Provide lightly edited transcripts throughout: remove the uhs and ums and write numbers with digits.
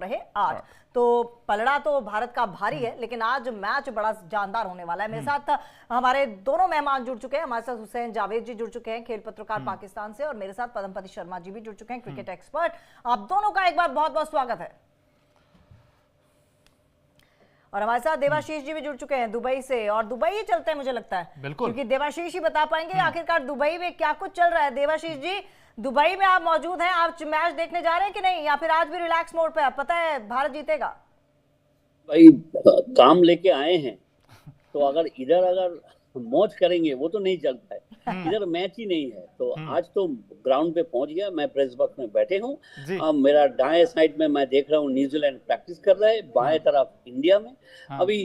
रहे आज। तो पलड़ा तो भारत का भारी है, लेकिन आज मैच बड़ा जानदार होने वाला है। मेरे साथ हमारे दोनों मेहमान जुड़ चुके हैं। हमारे साथ हुसैन जावेद जी जुड़ चुके हैं, खेल पत्रकार पाकिस्तान से, और मेरे साथ पद्मपति शर्मा जी भी जुड़ चुके हैं, क्रिकेट एक्सपर्ट। आप दोनों का एक बार बहुत बहुत स्वागत है। और हमारे साथ देवाशीष जी भी जुड़ चुके हैं दुबई से, और दुबई ही चलते हैं मुझे लगता है, क्योंकि देवाशीष ही बता पाएंगे आखिरकार दुबई में क्या कुछ चल रहा है। देवाशीष जी, दुबई में आप मौजूद हैं, आप मैच देखने जा रहे हैं कि नहीं, या फिर आज भी रिलैक्स मोड पे? आप पता है भारत जीतेगा? भाई काम लेके आए हैं, तो अगर मौज करेंगे वो तो नहीं चलता है। इधर मैच ही नहीं है, तो आज तो ग्राउंड पे पहुंच गया। मैं प्रेस बॉक्स में बैठे हूँ। अब मेरा दाएं साइड में मैं देख रहा हूँ न्यूजीलैंड प्रैक्टिस कर रहा है, बाएं तरफ इंडिया में अभी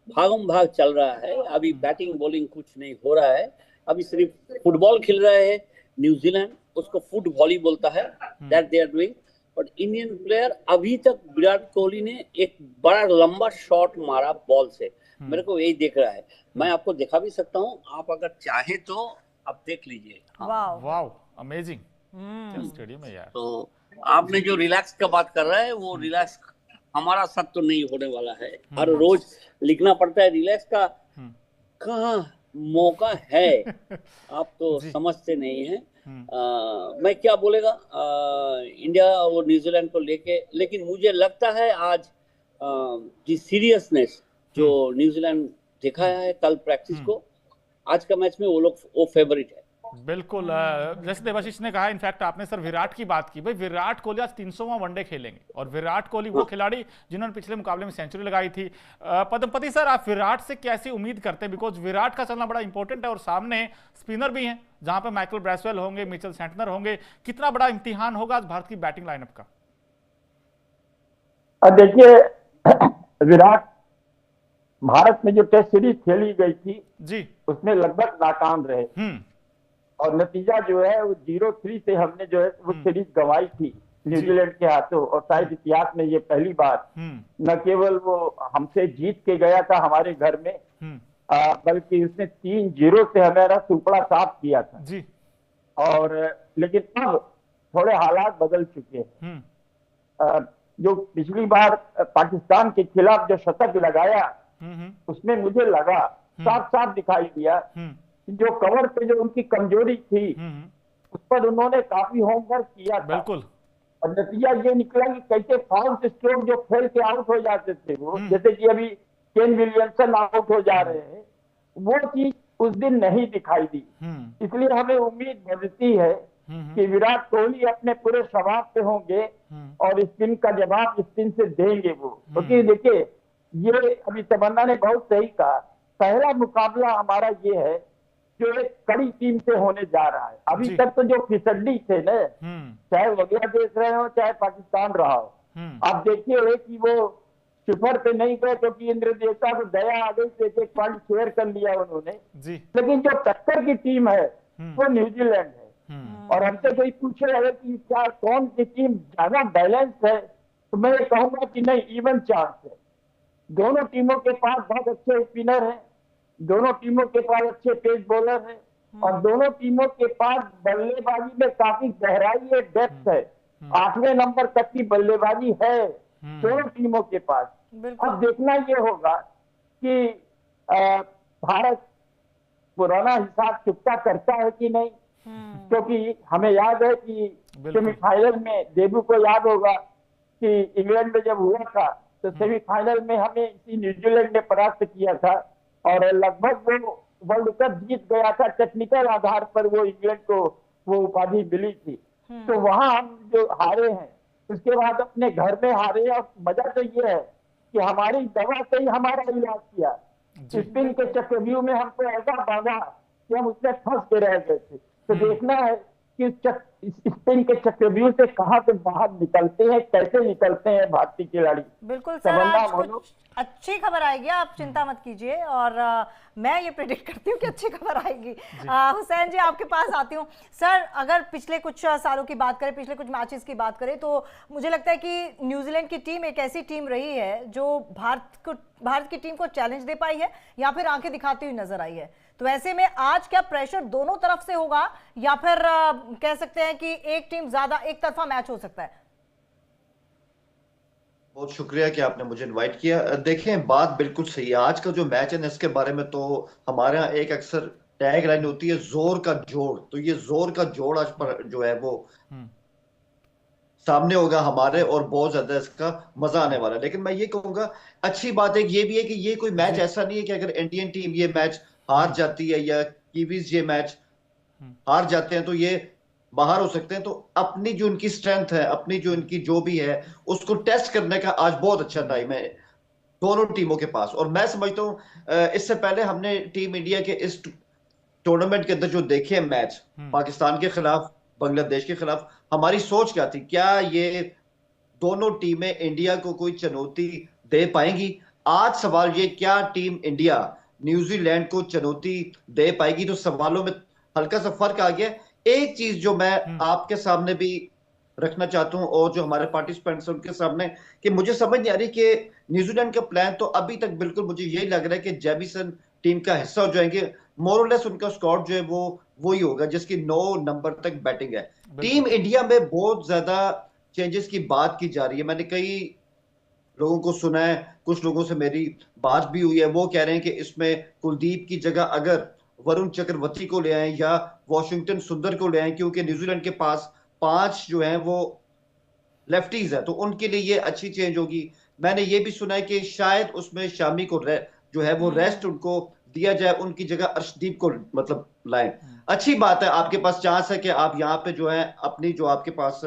भागम भाग चल रहा है। अभी बैटिंग बॉलिंग कुछ नहीं हो रहा है, अभी सिर्फ फुटबॉल खेल रहा है न्यूजीलैंड, उसको फुट वॉली बोलता है, that they are doing. But Indian player अभी तक, विराट कोहली ने एक बड़ा लंबा शॉट मारा बॉल से, मेरे को यही देख रहा है। मैं आपको दिखा भी सकता हूँ, आप अगर चाहे तो आप देख लीजिए। वाओ वाओ, अमेजिंग स्टेडियम है यार। तो आपने जो रिलैक्स का बात कर रहा है, वो रिलैक्स हमारा साथ तो नहीं होने वाला है। हर रोज लिखना पड़ता है रिलैक्स का, कहाँ मौका है। आप तो समझते नहीं है। मैं क्या बोलेगा इंडिया और न्यूजीलैंड को लेके, लेकिन मुझे लगता है आज जी सीरियसनेस जो न्यूजीलैंड दिखाया है कल प्रैक्टिस को, आज का मैच में वो फेवरेट है। बिल्कुल, जैसे देवाशीष ने कहा, इनफैक्ट आपने सर विराट की बात की। भाई विराट कोहली आज 300वां वनडे खेलेंगे, और विराट कोहली वो खिलाड़ी जिन्होंने पिछले मुकाबले में सेंचुरी लगाई थी। पद्मपति सर, आप विराट से कैसी उम्मीद करते हैं? बिकॉज विराट का चलना बड़ा इंपॉर्टेंट है, और सामने स्पिनर भी हैं, जहां पे माइकल ब्रेसवेल होंगे, मिचेल सेंटनर होंगे। कितना बड़ा इम्तिहान होगा आज भारत की बैटिंग लाइनअप का? देखिए, विराट भारत में जो टेस्ट सीरीज खेली गई थी जी, उसमें लगभग नाकाम रहे, और नतीजा जो है वो 0-3 से हमने जो है वो सीरीज गंवाई थी न्यूजीलैंड के हाथों। और शायद इतिहास में ये पहली बार न केवल वो हमसे जीत के गया था हमारे घर में, बल्कि उसने 3-0 से हमारा सुपड़ा साफ किया था जी। और लेकिन अब थोड़े हालात बदल चुके हैं। जो पिछली बार पाकिस्तान के खिलाफ जो शतक लगाया, उसमें मुझे लगा, साफ साफ दिखाई दिया, जो कवर पे जो उनकी कमजोरी थी उस पर उन्होंने काफी होमवर्क किया था। बिल्कुल। और नतीजा ये निकला कि कैसे फाउल स्ट्रोक जो खेल के आउट हो जाते थे वो, जैसे कि अभी केन विलियमसन आउट हो जा रहे हैं, वो चीज उस दिन नहीं दिखाई दी। इसलिए हमें उम्मीद बढ़ती है कि विराट कोहली अपने पूरे स्वभाव पे होंगे और स्पिन का जवाब स्पिन से देंगे वो। क्योंकि देखिए, ये अभी तमन्ना ने बहुत सही कहा, पहला मुकाबला हमारा ये है जो एक कड़ी टीम से होने जा रहा है। अभी तक तो जो फिसड्डी थे ना, चाहे बांग्लादेश रहे हो चाहे पाकिस्तान रहा हो, आप देखिए कि वो शिखर पे नहीं गए क्योंकि इंद्र देवता को दया आ गई, एक एक पॉइंट शेयर कर लिया उन्होंने। लेकिन जो टक्कर की टीम है वो न्यूजीलैंड है। और हमसे कोई पूछे रहे कि क्या कौन सी टीम ज्यादा बैलेंस है, तो मैं कहूंगा कि नहीं, इवन चांस है। दोनों टीमों के पास बहुत अच्छे स्पिनर हैं, दोनों टीमों के पास अच्छे पेस बॉलर हैं, और दोनों टीमों के पास बल्लेबाजी में काफी गहराई है, डेप्थ है। 8वें नंबर तक की बल्लेबाजी है दोनों टीमों के पास। अब देखना ये होगा कि भारत पुराना हिसाब चुकता करता है कि नहीं, क्योंकि हमें याद है कि सेमीफाइनल में डेब्यू को याद होगा कि इंग्लैंड में जब हुआ था तो सेमीफाइनल में हमें इसी न्यूजीलैंड ने परास्त किया था, और लगभग वो वर्ल्ड कप जीत गया था। टेक्निकल आधार पर वो इंग्लैंड को वो उपाधि मिली थी। तो वहां हम जो हारे हैं, उसके बाद अपने घर में हारे। और मजा तो ये है कि हमारी दवा से ही हमारा इलाज किया। स्पिन के चक्रव्यूह में हमको ऐसा बांधा कि हम उसमें फंस के रह गए थे। तो देखना है कि स्पिन के चक्रव्यूह से कहां से बाहर निकलते हैं, कैसे निकलते हैं भारतीय खिलाड़ी। बिल्कुल सर, आज कुछ अच्छी खबर आएगी, आप चिंता मत कीजिए, और मैं ये प्रेडिक्ट करती हूँ कि अच्छी खबर आएगी। हुसैन जी, आपके पास आती हूँ। सर, अगर पिछले कुछ सालों की बात करें, पिछले कुछ मैचेस की बात करें, तो मुझे लगता है कि न्यूजीलैंड की टीम एक ऐसी टीम रही है जो भारत की टीम को चैलेंज दे पाई है, या फिर आंखें दिखाती हुई नजर आई है। तो ऐसे में आज क्या प्रेशर दोनों तरफ से होगा, या फिर कह सकते हैं कि एक टीम ज्यादा एक तरफा मैच हो सकता है? बहुत शुक्रिया कि आपने मुझे इनवाइट किया। देखें, बात बिल्कुल सही है। आज का जो मैच है ना, इसके बारे में तो हमारे यहाँ एक अक्सर टैग लाइन होती है, जोर का जोड़। तो ये जोर का जोड़ आज पर जो है वो सामने होगा हमारे, और बहुत ज्यादा इसका मजा आने वाला है। लेकिन मैं ये कहूंगा, अच्छी बात एक ये भी है कि ये कोई मैच ऐसा नहीं है कि अगर इंडियन टीम ये मैच हार जाती है या कीवीज ये मैच हार जाते हैं तो ये बाहर हो सकते हैं। तो अपनी जो उनकी स्ट्रेंथ है, अपनी जो उनकी जो भी है, उसको टेस्ट करने का आज बहुत अच्छा टाइम है दोनों टीमों के पास। और मैं समझता हूं इससे पहले हमने टीम इंडिया के इस टूर्नामेंट के अंदर जो देखे मैच, पाकिस्तान के खिलाफ, बांग्लादेश के खिलाफ, हमारी सोच क्या थी? क्या ये दोनों टीमें इंडिया को कोई चुनौती दे पाएंगी? आज सवाल ये, क्या टीम इंडिया न्यूजीलैंड को चुनौती दे पाएगी? तो सवालों में हल्का सा फर्क आ गया। एक चीज जो मैं आपके सामने भी रखना चाहता हूं और जो हमारे पार्टिसिपेंट्स हैं उनके सामने, कि मुझे समझ नहीं आ रही कि न्यूजीलैंड का प्लान तो अभी तक बिल्कुल मुझे यही लग रहा है कि जेमिसन टीम का हिस्सा हो जाएंगे। मोरलेस उनका स्क्वाड जो है वो वही होगा जिसकी 9 नंबर तक बैटिंग है। टीम इंडिया में बहुत ज्यादा चेंजेस की बात की जा रही है। मैंने कई लोगों को सुना है, कुछ लोगों से मेरी बात भी हुई है, वो कह रहे हैं कि इसमें कुलदीप की जगह अगर वरुण चक्रवर्ती को ले आए या वॉशिंगटन सुंदर को ले आए, क्योंकि न्यूजीलैंड के पास 5 जो हैं वो लेफ्टीज है, तो उनके लिए ये अच्छी चेंज होगी। मैंने ये भी सुना है कि शायद उसमें शामी को जो है वो रेस्ट उनको दिया जाए, उनकी जगह अर्शदीप को मतलब लाएं। अच्छी बात है, आपके पास चांस है कि आप यहाँ पे जो है अपनी जो आपके पास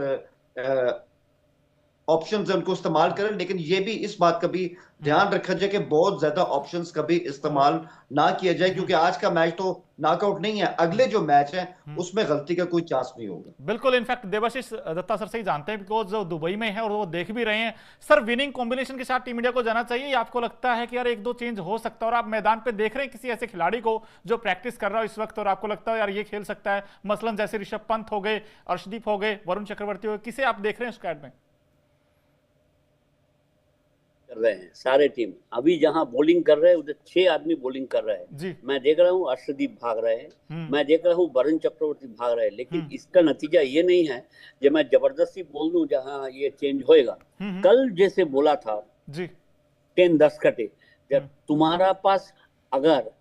ऑप्शंस है उनको इस्तेमाल करें। लेकिन ये भी इस बात का भी ध्यान रखा जाए कि बहुत ज्यादा ऑप्शंस का भी इस्तेमाल ना किया जाए, क्योंकि आज का मैच तो नॉकआउट नहीं है, अगले जो मैच है उसमें गलती का कोई चांस नहीं होगा। बिल्कुल, इनफैक्ट देवाशीष दत्ता सर से ही जानते हैं, बिकॉज जो दुबई में है और वो देख भी रहे हैं। सर, विनिंग कॉम्बिनेशन के साथ टीम इंडिया को जाना चाहिए या आपको लगता है कि यार एक दो चेंज हो सकता है? और आप मैदान पे देख रहे हैं किसी ऐसे खिलाड़ी को जो प्रैक्टिस कर रहा हो इस वक्त और आपको लगता है यार ये खेल सकता है, मसलन जैसे ऋषभ पंत हो गए, अर्शदीप हो गए, वरुण चक्रवर्ती हो गए, किसे आप देख रहे हैं स्क्वाड में? कर रहे हैं सारे टीम। अभी जहां बॉलिंग कर रहे हैं उधर 6 आदमी बॉलिंग कर रहे हैं। मैं देख रहा हूँ अर्शदीप भाग रहे हैं, मैं देख रहा हूँ वरुण चक्रवर्ती भाग रहे हैं। लेकिन इसका नतीजा ये नहीं है जो मैं जबरदस्ती बोल दूं जहां ये चेंज होएगा। कल जैसे बोला था 10-10 कटे, जब तुम्हारा पास अगर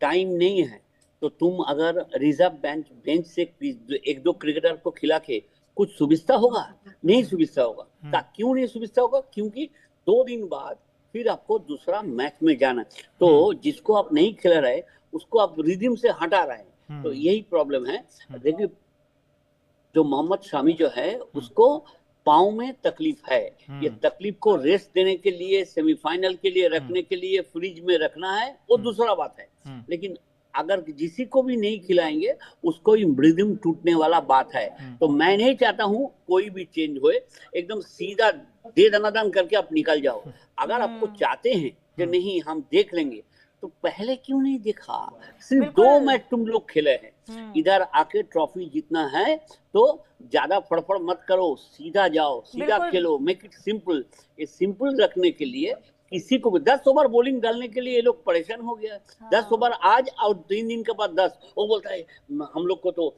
टाइम नहीं है तो तुम अगर रिजर्व बेंच से 1-2 क्रिकेटर को खिला के कुछ सुविधा होगा? नहीं सुविधा होगा। क्यों नहीं सुविधा होगा? क्योंकि 2 दिन बाद फिर आपको दूसरा मैच में जाना है, तो जिसको आप नहीं खेल रहे उसको आप रिदम से हटा रहे हैं। तो यही प्रॉब्लम है। देखिए, जो मोहम्मद शामी जो है उसको पाँव में तकलीफ है। ये तकलीफ को रेस्ट देने के लिए, सेमीफाइनल के लिए रखने के लिए फ्रिज में रखना है, वो दूसरा बात है। लेकिन अगर किसी को भी नहीं खिलाएंगे उसको ही रिदम टूटने वाला बात है। तो मैं नहीं चाहता हूं कोई भी चेंज होए, एकदम सीधा दे दनादन करके आप निकल जाओ। अगर आपको चाहते हैं कि नहीं हम देख लेंगे तो पहले क्यों नहीं देखा? सिर्फ 2 मैच तुम लोग खेले हैं, इधर आके ट्रॉफी जीतना है तो ज्यादा फड़फड़ मत करो, सीधा जाओ, सीधा खेलो, मेक इट सिंपल। ये सिंपल रखने के लिए किसी को भी 10 ओवर बॉलिंग डालने के लिए ये लोग परेशान हो गया। 10 ओवर आज और 3 दिन के बाद 10। वो बोलता है हम लोग को तो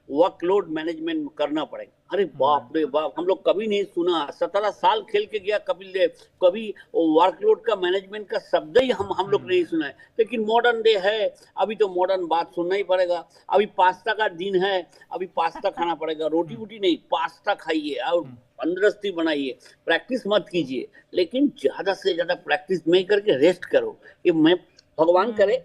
वर्कलोड मैनेजमेंट करना पड़ेगा। अरे बाप रे बाप, हम लोग कभी नहीं सुना। 17 साल खेल के गया कपिल देव, कभी वर्कलोड का मैनेजमेंट का शब्द ही हम लोग नहीं सुना है। लेकिन मॉडर्न डे है, अभी तो मॉडर्न बात सुनना ही पड़ेगा। अभी पास्ता का दिन है, अभी पास्ता खाना पड़ेगा। रोटी वोटी नहीं, पास्ता खाइए और तंदुरुस्ती बनाइए, प्रैक्टिस मत कीजिए। लेकिन ज्यादा से ज्यादा प्रैक्टिस नहीं करके रेस्ट करो। ये मैं भगवान करे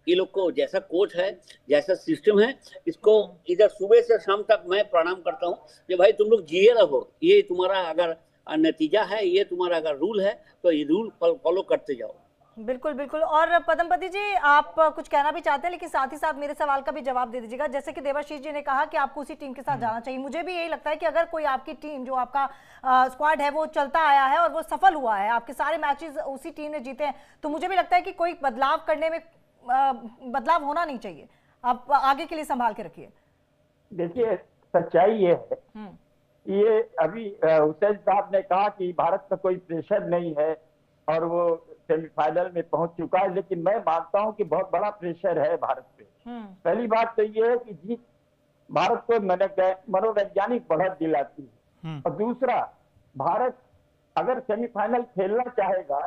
ये लोग को जैसा कोच है, जैसा सिस्टम है, इसको इधर सुबह से शाम तक मैं प्रणाम करता हूँ कि भाई तुम लोग जिए रहो। ये तुम्हारा अगर नतीजा है, ये तुम्हारा अगर रूल है तो ये रूल फॉलो करते जाओ। बिल्कुल बिल्कुल। और पद्मपति जी, आप कुछ कहना भी चाहते हैं, लेकिन साथ ही साथ मेरे सवाल का भी जवाब दे दीजिएगा। जैसे कि देवाशीष जी ने कहा कि आपको उसी टीम के साथ जाना चाहिए, मुझे भी यही लगता है कि अगर कोई आपकी टीम, जो आपका स्क्वाड है वो चलता आया है और वो सफल हुआ है, आपके सारे मैचेस उसी टीम ने जीते हैं, तो मुझे भी लगता है कि कोई बदलाव करने में बदलाव होना नहीं चाहिए। आप आगे के लिए संभाल के रखिए। देखिए, सच्चाई ये है, ये अभी हुसैन साहब ने कहा कि भारत में कोई प्रेशर नहीं है और वो सेमीफाइनल में पहुंच चुका है, लेकिन मैं मानता हूं कि बहुत बड़ा प्रेशर है भारत पे। पहली बात तो ये है कि जीत भारत को मनोवैज्ञानिक बढ़त दिलाती है, और दूसरा भारत अगर सेमीफाइनल खेलना चाहेगा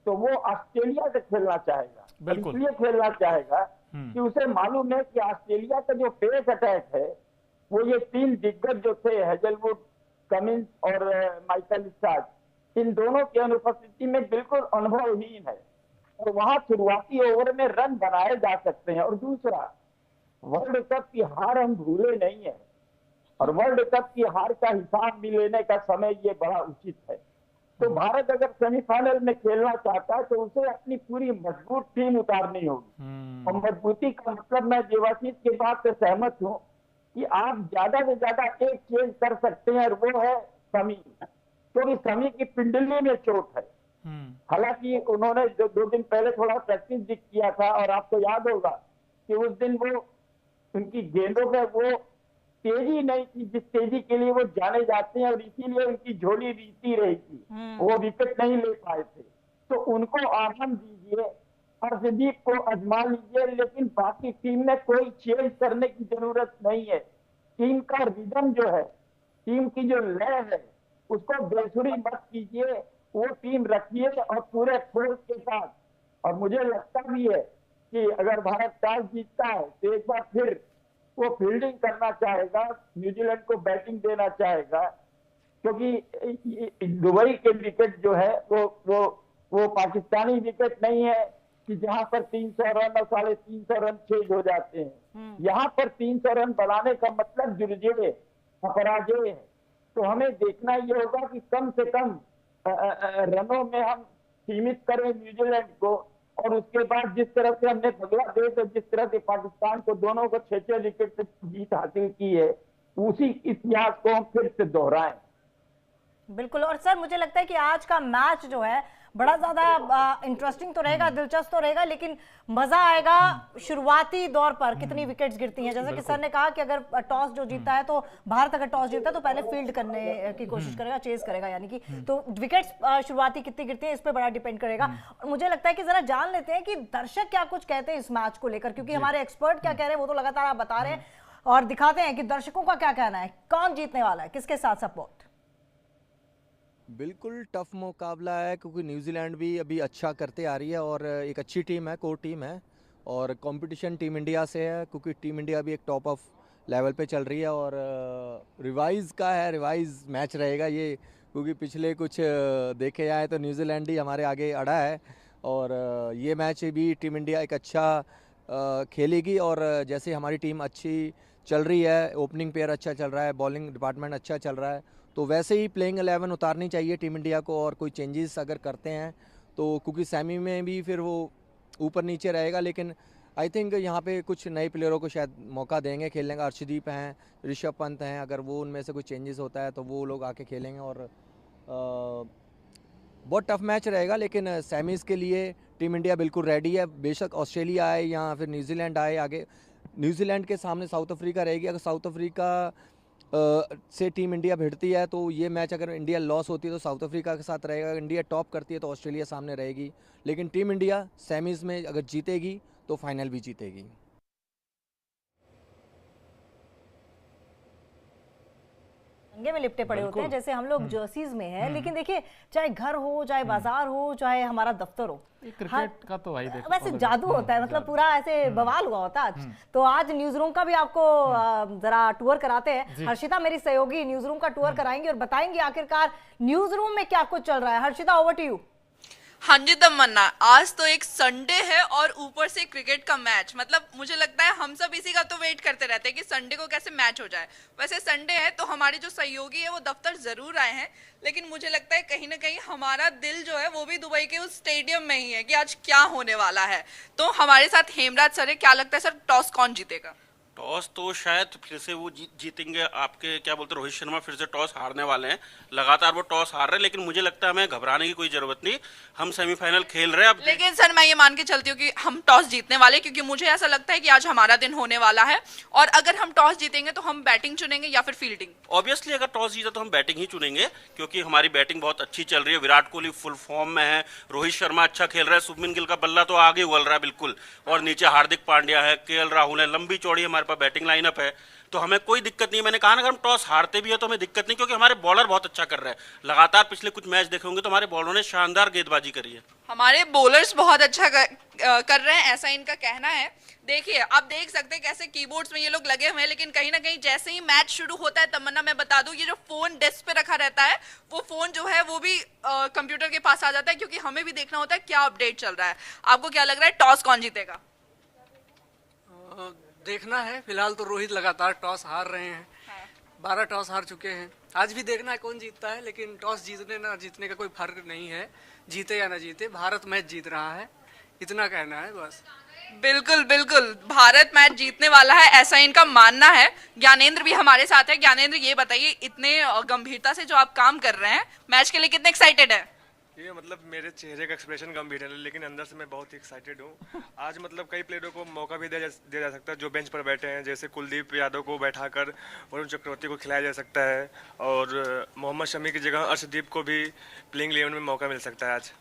तो वो ऑस्ट्रेलिया से खेलना चाहेगा, इसलिए खेलना चाहेगा कि उसे मालूम है कि ऑस्ट्रेलिया का जो पेस अटैक है वो ये 3 दिग्गज जो थे, हेजलवुड, कमिंस और माइकल स्टार्क, इन दोनों की अनुपस्थिति में बिल्कुल अनुभवहीन है और वहां शुरुआती ओवर में रन बनाए जा सकते हैं। और दूसरा, वर्ल्ड कप की हार हम भूले नहीं है और वर्ल्ड कप की हार का हिसाब भी लेने का समय ये बड़ा उचित है। तो भारत अगर सेमीफाइनल में खेलना चाहता है तो उसे अपनी पूरी मजबूत टीम उतारनी होगी। और मजबूती का मतलब, मैं देवाशीष की बात से सहमत हूँ कि आप ज्यादा से ज्यादा एक चेंज कर सकते हैं और वो है शमी, क्योंकि शमी की पिंडली में चोट है। हालांकि उन्होंने 2 दिन पहले थोड़ा प्रैक्टिस भी किया था और आपको याद होगा कि उस दिन वो उनकी गेंदों में वो तेजी नहीं थी जिस तेजी के लिए वो जाने जाते हैं और इसीलिए उनकी झोली बीती रही थी, वो विकेट नहीं ले पाए थे। तो उनको आराम दीजिए, हर्षदीप को आजमा लीजिए, लेकिन बाकी टीम में कोई चेंज करने की जरूरत नहीं है। टीम का रिदम जो है, टीम की जो लय है, उसको बेसुरी मत कीजिए, वो टीम रखिए और पूरे फोर्स के साथ। और मुझे लगता भी है कि अगर भारत टॉस जीतता है तो एक बार फिर वो फील्डिंग करना चाहेगा, न्यूजीलैंड को बैटिंग देना चाहेगा, क्योंकि दुबई के विकेट जो है वो पाकिस्तानी विकेट नहीं है कि जहां पर 300 रन और 350 रन चेज हो जाते हैं। यहाँ पर 300 रन बनाने का मतलब जुर्जे अपराजय है। तो हमें देखना ये होगा कि कम से कम रनों में हम सीमित करें न्यूजीलैंड को, और उसके बाद जिस तरह से हमने बांग्लादेश और जिस तरह से पाकिस्तान को दोनों को 6-6 विकेट से जीत हासिल की है, उसी इतिहास को हम फिर से दोहराएं। बिल्कुल। और सर मुझे लगता है कि आज का मैच जो है बड़ा ज्यादा इंटरेस्टिंग तो रहेगा, दिलचस्प तो रहेगा, लेकिन मजा आएगा शुरुआती दौर पर कितनी विकेट्स गिरती हैं। जैसे कि सर ने कहा कि अगर टॉस जो जीता है तो भारत अगर टॉस जीता है तो पहले फील्ड करने की कोशिश करेगा, चेज करेगा, यानी कि तो विकेट्स शुरुआती कितनी गिरती हैं इस पर बड़ा डिपेंड करेगा। और मुझे लगता है कि जरा जान लेते हैं कि दर्शक क्या कुछ कहते हैं इस मैच को लेकर, क्योंकि हमारे एक्सपर्ट क्या कह रहे हैं वो तो लगातार आप बता रहे हैं, और दिखाते हैं कि दर्शकों का क्या कहना है, कौन जीतने वाला है, किसके साथ सपोर्ट। बिल्कुल टफ मुकाबला है, क्योंकि न्यूजीलैंड भी अभी अच्छा करते आ रही है और एक अच्छी टीम है, कोर टीम है, और कंपटीशन टीम इंडिया से है, क्योंकि टीम इंडिया भी एक टॉप ऑफ लेवल पे चल रही है। और रिवाइज का है, रिवाइज मैच रहेगा ये, क्योंकि पिछले कुछ देखे जाए तो न्यूजीलैंड ही हमारे आगे अड़ा है, और ये मैच भी टीम इंडिया एक अच्छा खेलेगी। और जैसे हमारी टीम अच्छी चल रही है, ओपनिंग पेयर अच्छा चल रहा है, बॉलिंग डिपार्टमेंट अच्छा चल रहा है, तो वैसे ही प्लेइंग 11 उतारनी चाहिए टीम इंडिया को। और कोई चेंजेस अगर करते हैं तो, क्योंकि सेमी में भी फिर वो ऊपर नीचे रहेगा, लेकिन आई थिंक यहाँ पे कुछ नए प्लेयरों को शायद मौका देंगे खेलने का। अर्शदीप हैं, ऋषभ पंत हैं, अगर वो उनमें से कोई चेंजेस होता है तो वो लोग आके खेलेंगे। और बहुत टफ मैच रहेगा, लेकिन सेमीज़ के लिए टीम इंडिया बिल्कुल रेडी है। बेशक ऑस्ट्रेलिया आए या फिर न्यूजीलैंड आए, आगे न्यूजीलैंड के सामने साउथ अफ्रीका रहेगी। अगर साउथ अफ्रीका से टीम इंडिया भिड़ती है तो ये मैच अगर इंडिया लॉस होती है तो साउथ अफ्रीका के साथ रहेगा, अगर इंडिया टॉप करती है तो ऑस्ट्रेलिया सामने रहेगी। लेकिन टीम इंडिया सेमीज़ में अगर जीतेगी तो फाइनल भी जीतेगी। रंगे में लिपटे पड़े होते हैं जैसे हम लोग जर्सीज में हैं, लेकिन देखिए चाहे घर हो, चाहे बाजार हो, चाहे हमारा दफ्तर हो, क्रिकेट का तो भाई देखो वैसे जादू होता है, मतलब पूरा ऐसे बवाल हुआ होता है आज। तो आज न्यूज रूम का भी आपको जरा टूर कराते हैं। हर्षिता मेरी सहयोगी न्यूज रूम का टूर कराएंगी और बताएंगी आखिरकार न्यूज रूम में क्या कुछ चल रहा है। Harshita, over to you. हाँ जी तमन्ना, आज तो एक संडे है और ऊपर से क्रिकेट का मैच, मतलब मुझे लगता है हम सब इसी का तो वेट करते रहते हैं कि संडे को कैसे मैच हो जाए। वैसे संडे है तो हमारे जो सहयोगी है वो दफ्तर जरूर आए हैं, लेकिन मुझे लगता है कहीं ना कहीं हमारा दिल जो है वो भी दुबई के उस स्टेडियम में ही है कि आज क्या होने वाला है। तो हमारे साथ हेमराज सर है, क्या लगता है सर टॉस कौन जीतेगा? टॉस तो शायद फिर से वो जीतेंगे, आपके क्या बोलते हैं रोहित शर्मा फिर से टॉस हारने वाले हैं। लगातार वो टॉस हार रहे हैं, लेकिन मुझे लगता है हमें घबराने की कोई जरूरत नहीं, हम सेमीफाइनल खेल रहे हैं अब। लेकिन सर मैं ये मान के चलती हूँ कि हम टॉस जीतने वाले, क्योंकि मुझे ऐसा लगता है कि आज हमारा दिन होने वाला है, और अगर हम टॉस जीतेंगे तो हम बैटिंग चुनेंगे या फिर फील्डिंग। ऑब्वियसली अगर टॉस जीता तो हम बैटिंग ही चुनेंगे, क्योंकि हमारी बैटिंग बहुत अच्छी चल रही है। विराट कोहली फुल फॉर्म में है, रोहित शर्मा अच्छा खेल रहा है, शुभमन गिल का बल्ला तो आगे उगल रहा है बिल्कुल, और नीचे हार्दिक पांड्या है, केएल राहुल है, लंबी चौड़ी हमारे पास बैटिंग लाइनअप है। तो हमें कोई दिक्कत नहीं। मैंने कहा ना, अगर हम टॉस हारते भी है तो हमें दिक्कत नहीं, क्योंकि हमारे बॉलर बहुत अच्छा कर रहे हैं। लगातार पिछले कुछ मैच देखे होंगे तो हमारे बॉलरों ने शानदार गेंदबाजी करी है। हमारे बॉलर्स बहुत अच्छा कर रहे हैं, ऐसा इनका कहना है। देखिए, आप देख सकते हैं कैसे कीबोर्ड्स में ये लोग लगे हुए हैं, लेकिन कहीं ना कहीं जैसे ही मैच शुरू होता है, तमन्ना मैं बता दूं, ये जो फोन डेस्क पे रखा रहता है, वो फोन जो है वो भी कंप्यूटर के पास आ जाता है, क्योंकि हमें भी देखना होता है क्या अपडेट चल रहा है। आपको क्या लग रहा है, टॉस कौन जीतेगा? देखना है। फिलहाल तो रोहित लगातार टॉस हार रहे हैं, 12 टॉस हार चुके हैं। आज भी देखना है कौन जीतता है, लेकिन टॉस जीतने ना जीतने का कोई फर्क नहीं है। जीते या ना जीते, भारत मैच जीत रहा है, इतना कहना है बस। बिल्कुल बिल्कुल, भारत मैच जीतने वाला है, ऐसा इनका मानना है। ज्ञानेंद्र भी हमारे साथ है। ज्ञानेंद्र, ये बताइए, इतने गंभीरता से जो आप काम कर रहे हैं, मैच के लिए कितने एक्साइटेड है? ये मतलब मेरे चेहरे का एक्सप्रेशन गंभीर है, लेकिन अंदर से मैं बहुत ही एक्साइटेड हूँ। आज मतलब कई प्लेयरों को मौका भी दिया जा सकता है जो बेंच पर बैठे हैं, जैसे कुलदीप यादव को बैठाकर वरुण चक्रवर्ती को खिलाया जा सकता है, और मोहम्मद शमी की जगह अर्शदीप को भी प्लेइंग 11 में मौका मिल सकता है आज।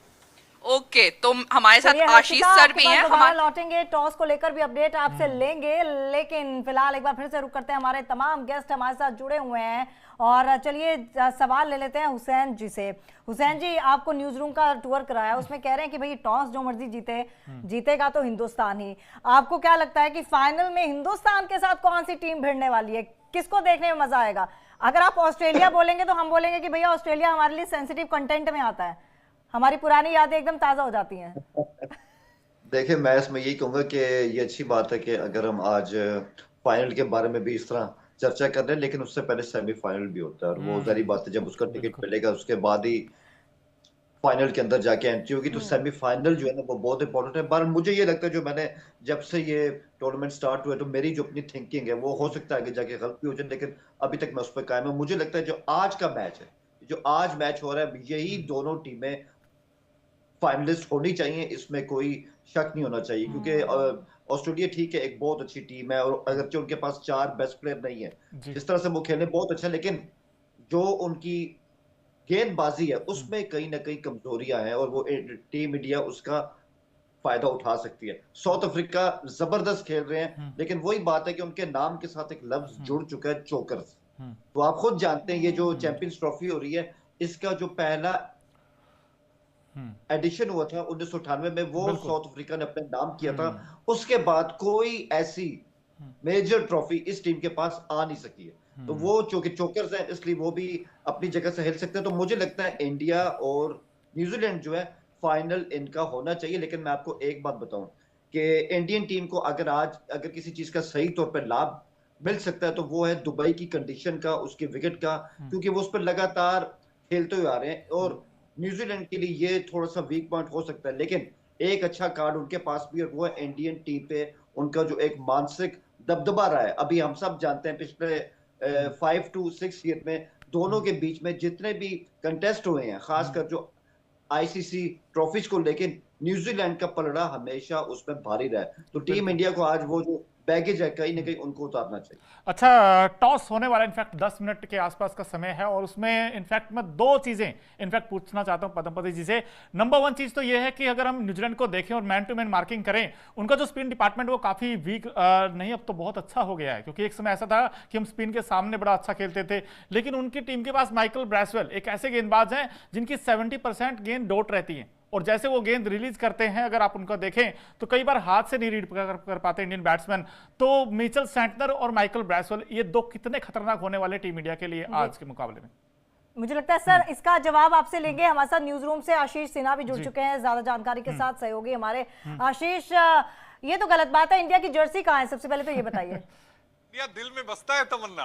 ओके, तो हमारे साथ आशीष सर भी हैं। हमारे लौटेंगे, टॉस को लेकर भी अपडेट आपसे लेंगे, लेकिन फिलहाल एक बार फिर से रुक करते हैं। हमारे तमाम गेस्ट हमारे साथ जुड़े हुए हैं और चलिए सवाल ले लेते हैं हुसैन जी से। हुसैन जी, आपको न्यूज रूम का टूर कराया, उसमें कह रहे हैं कि भाई टॉस जो मर्जी जीतेगा तो हिंदुस्तान ही। आपको क्या लगता है कि फाइनल में हिंदुस्तान के साथ कौन सी टीम भिड़ने वाली है? किसको देखने में मजा आएगा? अगर आप ऑस्ट्रेलिया बोलेंगे तो हम बोलेंगे कि भैया ऑस्ट्रेलिया हमारे लिए सेंसिटिव कंटेंट में आता है, हमारी पुरानी यादें एकदम ताजा हो जाती हैं। देखिए, मैं इसमें यही कहूंगा कि ये अच्छी बात है कि अगर हम आज फाइनल के बारे में भी इस तरह चर्चा कर रहे हैं, लेकिन उससे पहले सेमीफाइनल भी होता है, और वो सारी बात है जब उसका टिकट मिलेगा उसके बाद ही फाइनल के अंदर जाके एंट्री होगी। तो सेमीफाइनल जो है ना वो बहुत इंपॉर्टेंट है। पर मुझे ये लगता है, जो मैंने जब से ये टूर्नामेंट स्टार्ट हुआ, तो मेरी जो अपनी थिंकिंग है वो हो सकता है आगे जाके गलत भी हो जाए, लेकिन अभी तक मैं उस पर कायम हूं। मुझे लगता है जो आज का मैच है, जो आज मैच हो रहा है, यही दोनों टीमें फाइनलिस्ट होनी चाहिए, इसमें कोई शक नहीं होना चाहिए, क्योंकि ऑस्ट्रेलिया ठीक है, एक बहुत अच्छी टीम है, और अगरचे उनके पास 4 बेस्ट प्लेयर नहीं है, जिस तरह से वो खेलने बहुत अच्छा, लेकिन जो उनकी गेंदबाजी है उसमें कहीं ना कहीं कमजोरियां हैं, और वो टीम इंडिया उसका फायदा उठा सकती है। साउथ अफ्रीका जबरदस्त खेल रहे हैं, लेकिन वही बात है कि उनके नाम के साथ एक लफ्ज जुड़ चुका है, चोकर्स। तो आप खुद जानते हैं, ये जो चैंपियंस ट्रॉफी हो रही है, इसका जो पहला एडिशन हुआ था 1998 में, वो साउथ अफ्रीका ने अपने नाम किया था। उसके बाद कोई ऐसी मेजर ट्रॉफी इस टीम के पास आ नहीं सकी है। तो वो चूंकि चोकर्स हैं, इसलिए वो भी अपनी जगह से हिल सकते हैं। तो मुझे लगता है इंडिया और न्यूजीलैंड जो है फाइनल इनका होना चाहिए। लेकिन मैं आपको एक बात बताऊं कि इंडियन टीम को अगर किसी चीज का सही तौर पर लाभ मिल सकता है तो वो है दुबई की कंडीशन का, उसके विकेट का, क्योंकि वो उस पर लगातार खेलते हुए आ रहे हैं, और न्यूजीलैंड के लिए ये थोड़ा सा वीक पॉइंट हो सकता है। लेकिन एक अच्छा कार्ड उनके पास भी है, वो है इंडियन टीम पे उनका जो एक मानसिक दबदबा रहा है। अभी हम सब जानते हैं पिछले 5 to 6 ईयर में दोनों के बीच में जितने भी कंटेस्ट हुए हैं, खासकर जो आईसीसी ट्रॉफीज को, लेकिन न्यूजीलैंड का पलड़ा हमेशा उसमें भारी रहा है। तो टीम इंडिया को आज वो जो बैगेज है कहीं ना कहीं उनको उतारना चाहिए। अच्छा, टॉस होने वाला इनफैक्ट 10 मिनट के आसपास का समय है, और उसमें इनफैक्ट मैं 2 चीजें इनफैक्ट पूछना चाहता हूं पदमपति जी से। नंबर 1 चीज तो ये है कि अगर हम न्यूजीलैंड को देखें और मैन टू मैन मार्किंग करें, उनका जो स्पिन डिपार्टमेंट वो काफी वीक नहीं, अब तो बहुत अच्छा हो गया है, क्योंकि एक समय ऐसा था कि हम स्पिन के सामने बड़ा अच्छा खेलते थे। लेकिन उनकी टीम के पास माइकल ब्रैसवेल एक ऐसे गेंदबाज हैं जिनकी 70% गेंद डॉट रहती है, और जैसे वो गेंद रिलीज करते हैं, अगर आप उनको देखें तो कई बार हाथ से नहीं रीड कर पाते इंडियन बैट्समैन। तो मिचेल सैंटनर और माइकल ब्रैसवेल, ये 2 कितने खतरनाक होने वाले टीम इंडिया के लिए आज के मुकाबले में? मुझे लगता है सर इसका जवाब आपसे लेंगे। हमारे साथ न्यूज रूम से आशीष सिन्हा भी जुड़ चुके हैं ज्यादा जानकारी के साथ, सहयोगी हमारे। आशीष, ये तो गलत बात है, इंडिया की जर्सी कहाँ है? सबसे पहले तो ये बताइए। दिल में बसता है तमन्ना।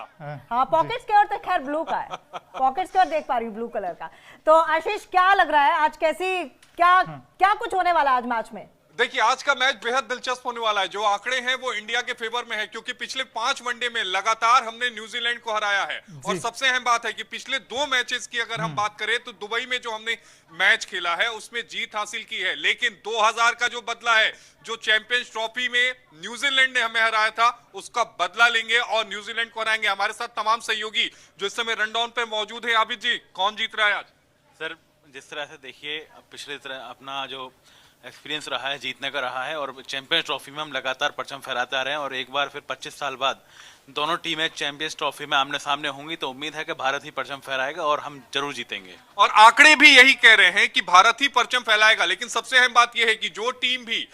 हाँ, पॉकेट्स के और तो खैर ब्लू का है, पॉकेट्स के और देख पा रही हूँ ब्लू कलर का। तो आशीष, क्या लग रहा है आज क्या कुछ होने वाला आज मैच में? देखिए, आज का मैच बेहद दिलचस्प होने वाला है। जो आंकड़े हैं वो इंडिया के फेवर में है, क्योंकि पिछले 5 वनडे में लगातार हमने न्यूजीलैंड को हराया है। और सबसे अहम बात है कि पिछले 2 मैचेस की अगर हम बात करें तो दुबई में जो हमने मैच खेला है उसमें जीत हासिल की है, लेकिन 2000 का जो बदला है, जो चैंपियंस ट्रॉफी में न्यूजीलैंड ने हमें हराया था, उसका बदला लेंगे और न्यूजीलैंड को हराएंगे। हमारे साथ तमाम सहयोगी जो इस समय रनडाउन पे मौजूद है। आबिद जी, कौन जीत रहा है आज? सर, जिस तरह से देखिए, पिछले तरह अपना जो एक्सपीरियंस रहा है, जीतने का रहा है, और चैंपियंस ट्रॉफी में हम लगातार परचम फहराते आ रहे हैं और एक बार फिर 25 साल बाद दोनों टीमें चैंपियंस ट्रॉफी में आमने सामने होंगी तो उम्मीद है कि भारत ही परचम फहराएगा और हम जरूर जीतेंगे। और आंकड़े भी यही कह रहे हैं कि भारत ही परचम फैलाएगा। लेकिन सबसे अहम बात यह है कि जो टीम भी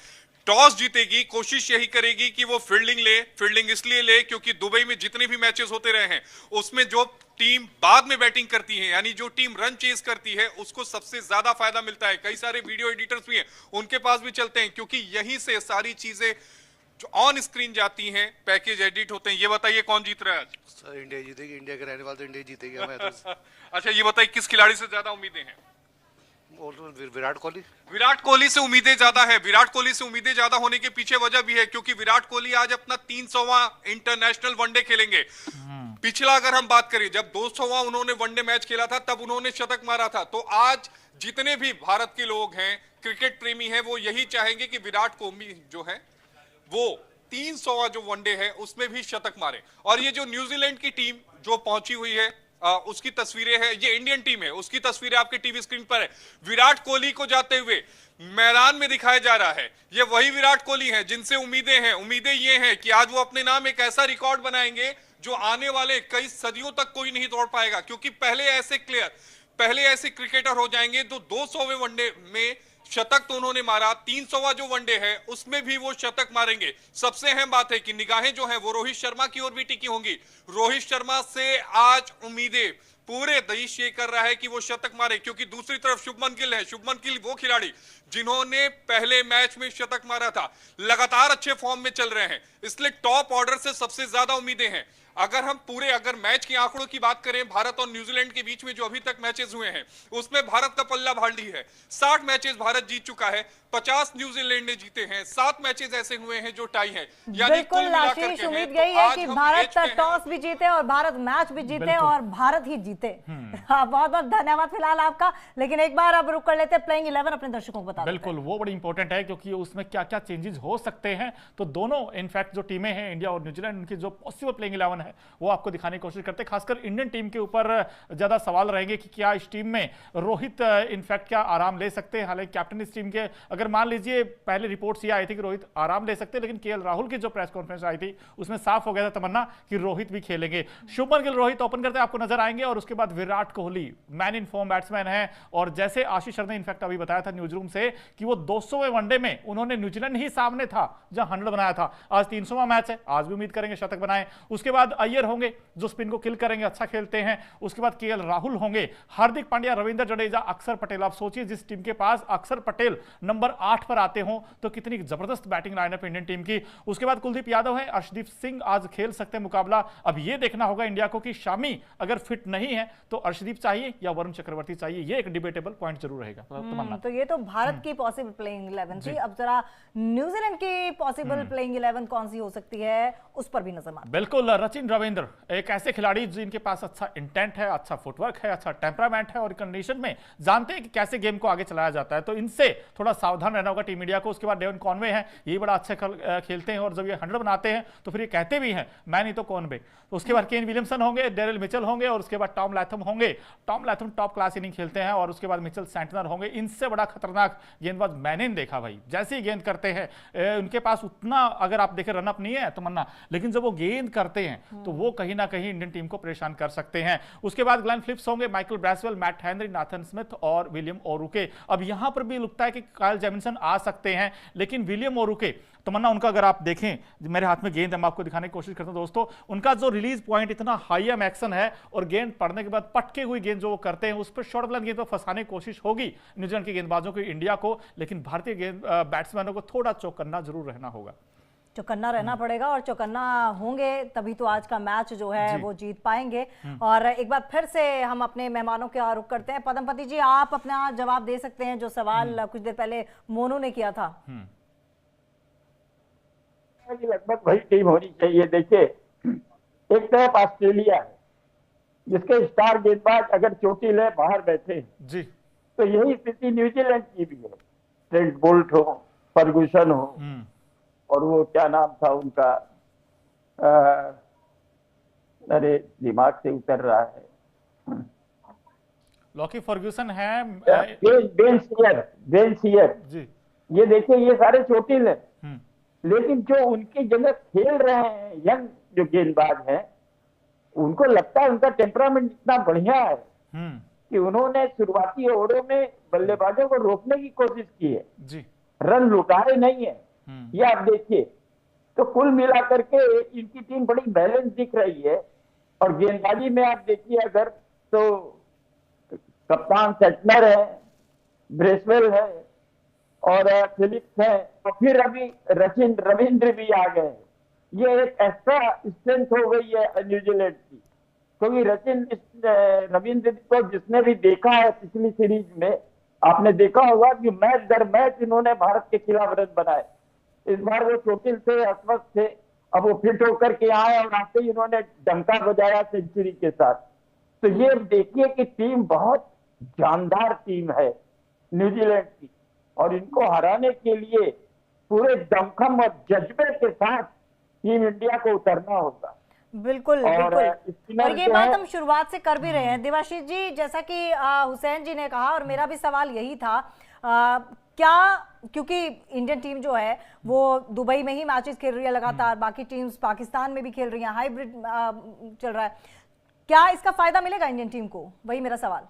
टॉस जीतेगी कोशिश यही करेगी कि वो फील्डिंग ले। फील्डिंग इसलिए ले क्योंकि दुबई में जितने भी मैचेस होते रहे हैं उसमें जो टीम बाद में बैटिंग करती है, यानी जो टीम रन चेस करती है, उसको सबसे ज्यादा फायदा मिलता है। कई सारे वीडियो एडिटर्स भी हैं, उनके पास भी चलते हैं, क्योंकि यहीं से सारी चीजें जो ऑन स्क्रीन जाती हैं, पैकेज एडिट होते हैं। ये बताइए कौन जीत रहा है आज? सर इंडिया जीतेगी, इंडिया के रहने वाले तो इंडिया जीतेगी। हमें तो अच्छा ये बताइए किस खिलाड़ी से ज्यादा उम्मीदें हैं? विराट कोहली। विराट कोहली से उम्मीदें ज्यादा है। विराट कोहली से उम्मीदें ज्यादा होने के पीछे वजह भी है क्योंकि विराट कोहली आज अपना 300वां इंटरनेशनल वनडे खेलेंगे। पिछला अगर हम बात करें, जब 200वां उन्होंने वनडे मैच खेला था तब उन्होंने शतक मारा था। तो आज जितने भी भारत के लोग हैं, क्रिकेट प्रेमी हैं, वो यही चाहेंगे कि विराट कोहली जो है वो 300वां जो वनडे है उसमें भी शतक मारे। और ये जो न्यूजीलैंड की टीम जो पहुंची हुई है उसकी तस्वीरें हैं, ये इंडियन टीम है, उसकी तस्वीरें आपके टीवी स्क्रीन पर है। विराट कोहली को जाते हुए मैदान में दिखाया जा रहा है। ये वही विराट कोहली हैं जिनसे उम्मीदें हैं। उम्मीदें ये हैं कि आज वो अपने नाम एक ऐसा रिकॉर्ड बनाएंगे जो आने वाले कई सदियों तक कोई नहीं तोड़ पाएगा, क्योंकि पहले ऐसे क्रिकेटर हो जाएंगे तो 200वें वनडे में शतक तो उन्होंने मारा, 300वां जो वनडे है उसमें भी वो शतक मारेंगे। सबसे अहम बात है कि निगाहें जो है वो रोहित शर्मा की ओर भी टिकी होंगी। रोहित शर्मा से आज उम्मीदें पूरे देश ये कर रहा है कि वो शतक मारे, क्योंकि दूसरी तरफ शुभमन गिल है। शुभमन गिल वो खिलाड़ी जिन्होंने पहले मैच में शतक मारा था, लगातार अच्छे फॉर्म में चल रहे हैं, इसलिए टॉप ऑर्डर से सबसे ज्यादा उम्मीदें हैं। अगर मैच के आंकड़ों की बात करें, भारत और न्यूजीलैंड के बीच में जो अभी तक मैचेस हुए हैं उसमें भारत का पल्ला भारी है। 60 मैचेस भारत जीत चुका है, 50 न्यूजीलैंड ने जीते हैं, 7 मैचेस ऐसे हुए हैं जो टाई हैं। बिल्कुल आशीष, उम्मीद यही है कि भारत टॉस भी जीते और भारत मैच भी जीते और भारत ही जीते। बहुत बहुत धन्यवाद फिलहाल आपका। लेकिन एक बार अब रुक कर लेते प्लेइंग 11 अपने दर्शकों को बता देते हैं। बिल्कुल, वो बड़ी इंपॉर्टेंट है क्योंकि उसमें क्या क्या चेंजेस हो सकते हैं। तो दोनों इनफैक्ट जो टीमें हैं इंडिया और न्यूजीलैंड, उनकी जो पॉसिबल प्लेइंग 11 है वो आपको दिखाने की कोशिश करते हैं। खासकर इंडियन टीम के ऊपर ज्यादा सवाल रहेंगे कि क्या इस टीम में रोहित इनफैक्ट क्या आराम ले सकते हैं। हालांकि कैप्टन इस टीम के, अगर मान लीजिए पहले रिपोर्ट्स ये आई थी कि रोहित आराम ले सकते हैं, लेकिन केएल राहुल की जो प्रेस कॉन्फ्रेंस आई थी उसमें साफ हो गया था तमन्ना कि रोहित भी खेलेंगे। शुभमन गिल रोहित ओपन करते आपको नजर आएंगे और उसके बाद Virat Kohli man in form batsman है। और जैसे आशीष सर ने इनफैक्ट अभी बताया था न्यूज रूम से कि वो 200वें वनडे में उन्होंने न्यूजीलैंड ही सामने था जहां 100 बनाया था। आज 300वां मैच है, आज भी उम्मीद करेंगे शतक बनाए। उसके बाद अय्यर होंगे जो स्पिन को किल करेंगे, अच्छा खेलते हैं। उसके बाद केएल राहुल होंगे, हार्दिक पांड्या, रविंद्र जडेजा, अक्षर पटेल। आप सोचिए जिस टीम के पास अक्षर पटेल नंबर 8 पर आते हो तो कितनी जबरदस्त बैटिंग लाइनअप इंडियन टीम की। उसके बाद कुलदीप यादव है, अर्शदीप सिंह आज खेल सकते हैं मुकाबला। अब यह देखना होगा इंडिया को कि शामी अगर फिट नहीं है तो अर्शदीप चाहिए या वरुण चक्रवर्ती चाहिए। ये एक डिबेटेबल पॉइंट जरूर रहेगा। तो ये तो भारत की पॉसिबल प्लेइंग 11 थी। अब जरा न्यूजीलैंड की पॉसिबल प्लेइंग 11 कौन सी हो सकती है उस पर भी नजर मारते हैं। बिल्कुल, रचिन रविंद्र एक ऐसे खिलाड़ी जिनके पास अच्छा इंटेंट है, अच्छा फुटवर्क है, अच्छा टेम्परामेंट है और कंडीशन में जानते हैं कि कैसे गेम को आगे चलाया जाता है। तो इनसे थोड़ा सावधान रहना होगा टीम इंडिया को। उसके बाद डेवन कॉनवे है, ये बड़ा अच्छा खेलते हैं और जब ये 100 बनाते हैं तो फिर ये कहते भी हैं मैं नहीं तो कॉनवे। तो उसके बाद केन विलियमसन होंगे, डेरिल मिचेल होंगे और उसके बाद टॉम लैथम होंगे। Tom Latham top class inning खेलते हैं और उसके बाद मिचेल सेंटनर होंगे। इनसे बड़ा खतरनाक गेंदबाज मैंने नहीं देखा भाई। जैसे ही गेंद करते हैं उनके पास उतना, अगर आप देखें रनअप नहीं है तमन्ना, लेकिन जब वो गेंद करते हैं तो वो कहीं ना कहीं इंडियन टीम को परेशान कर सकते हैं। उसके बाद ग्लेन फिलिप्स होंगे, Michael Bracewell, Matt Henry, Nathan Smith और विलियम ओरुके। अब यहां पर भी लगता है कि काइल जेमिसन आ सकते हैं, लेकिन विलियम ओरुके तमन्ना उनका अगर आप देखें, मेरे हाथ में गेंद है, मैं आपको दिखाने की कोशिश करता हूं दोस्तों, उनका जो रिलीज पॉइंट इतना हाई एम एक्शन है और गेंद पड़ने के बाद पटके हुई गेंद जो वो करते हैं उस पर शॉर्ट ब्लैंक गेंद पर फंसाने की कोशिश होगी न्यूजीलैंड के गेंदबाजों को, इंडिया को। लेकिन भारतीय बैट्समैनों को थोड़ा चौकन्ना जरूर रहना होगा। चौकन्ना रहना पड़ेगा और चौकन्ना होंगे तभी तो आज का मैच जो है वो जीत पाएंगे। और एक बार फिर से हम अपने मेहमानों के रुख करते हैं। पदमपति जी, आप अपना जवाब दे सकते हैं जो सवाल कुछ देर पहले मोनू ने किया था। लगभग वही टीम होनी चाहिए। देखिए, एक तरफ ऑस्ट्रेलिया है जिसके स्टार गेंदबाज अगर चोटी ले बाहर बैठे जी, तो यही स्थिति न्यूजीलैंड की भी है। ट्रेंट बोल्ट हो, फर्गूसन हो और वो क्या नाम था उनका, अरे दिमाग से उतर रहा है, लॉकी फर्ग्यूसन है, बेन सीयर जी, ये देखिए ये सारे चोटिल हैं, लेकिन जो उनकी जगह खेल रहे हैं यंग जो गेंदबाज हैं, उनको लगता है उनका टेम्परामेंट इतना बढ़िया है कि उन्होंने शुरुआती ओवरों में बल्लेबाजों को रोकने की कोशिश की है जी, रन लुटाए नहीं है। ये आप देखिए, तो कुल मिलाकर के इनकी टीम बड़ी बैलेंस दिख रही है। और गेंदबाजी में आप देखिए अगर, तो कप्तान सेटनर है, ब्रेसवेल है और फिलिप्स है, और फिर अभी रविंद्र भी आ गए। ये एक एक्स्ट्रा स्ट्रेंथ हो गई है न्यूजीलैंड की, क्योंकि रविंद्र को जिसने भी देखा है पिछली सीरीज में, आपने देखा होगा कि मैच दर मैच इन्होंने भारत के खिलाफ रन बनाए। इस बार वो चोटिल थे, अस्वस्थ थे, अब वो फिट होकर के आए और आते ही इन्होंने डंका बजाया सेंचुरी के साथ। तो ये देखिए कि टीम बहुत जानदार टीम है न्यूजीलैंड की, और इनको हराने के लिए पूरे दमखम और जज्बे के साथ टीम इंडिया को उतरना होगा। बिल्कुल बिल्कुल, और ये बात हम शुरुआत से कर भी रहे हैं देवाशीष जी, जैसा कि हुसैन जी ने कहा, और मेरा भी सवाल यही था, क्या क्योंकि इंडियन टीम जो है वो दुबई में ही मैचेस खेल रही है लगातार, बाकी टीम्स पाकिस्तान में भी खेल रही हैं, हाइब्रिड चल रहा है, क्या इसका फायदा मिलेगा इंडियन टीम को? वही मेरा सवाल।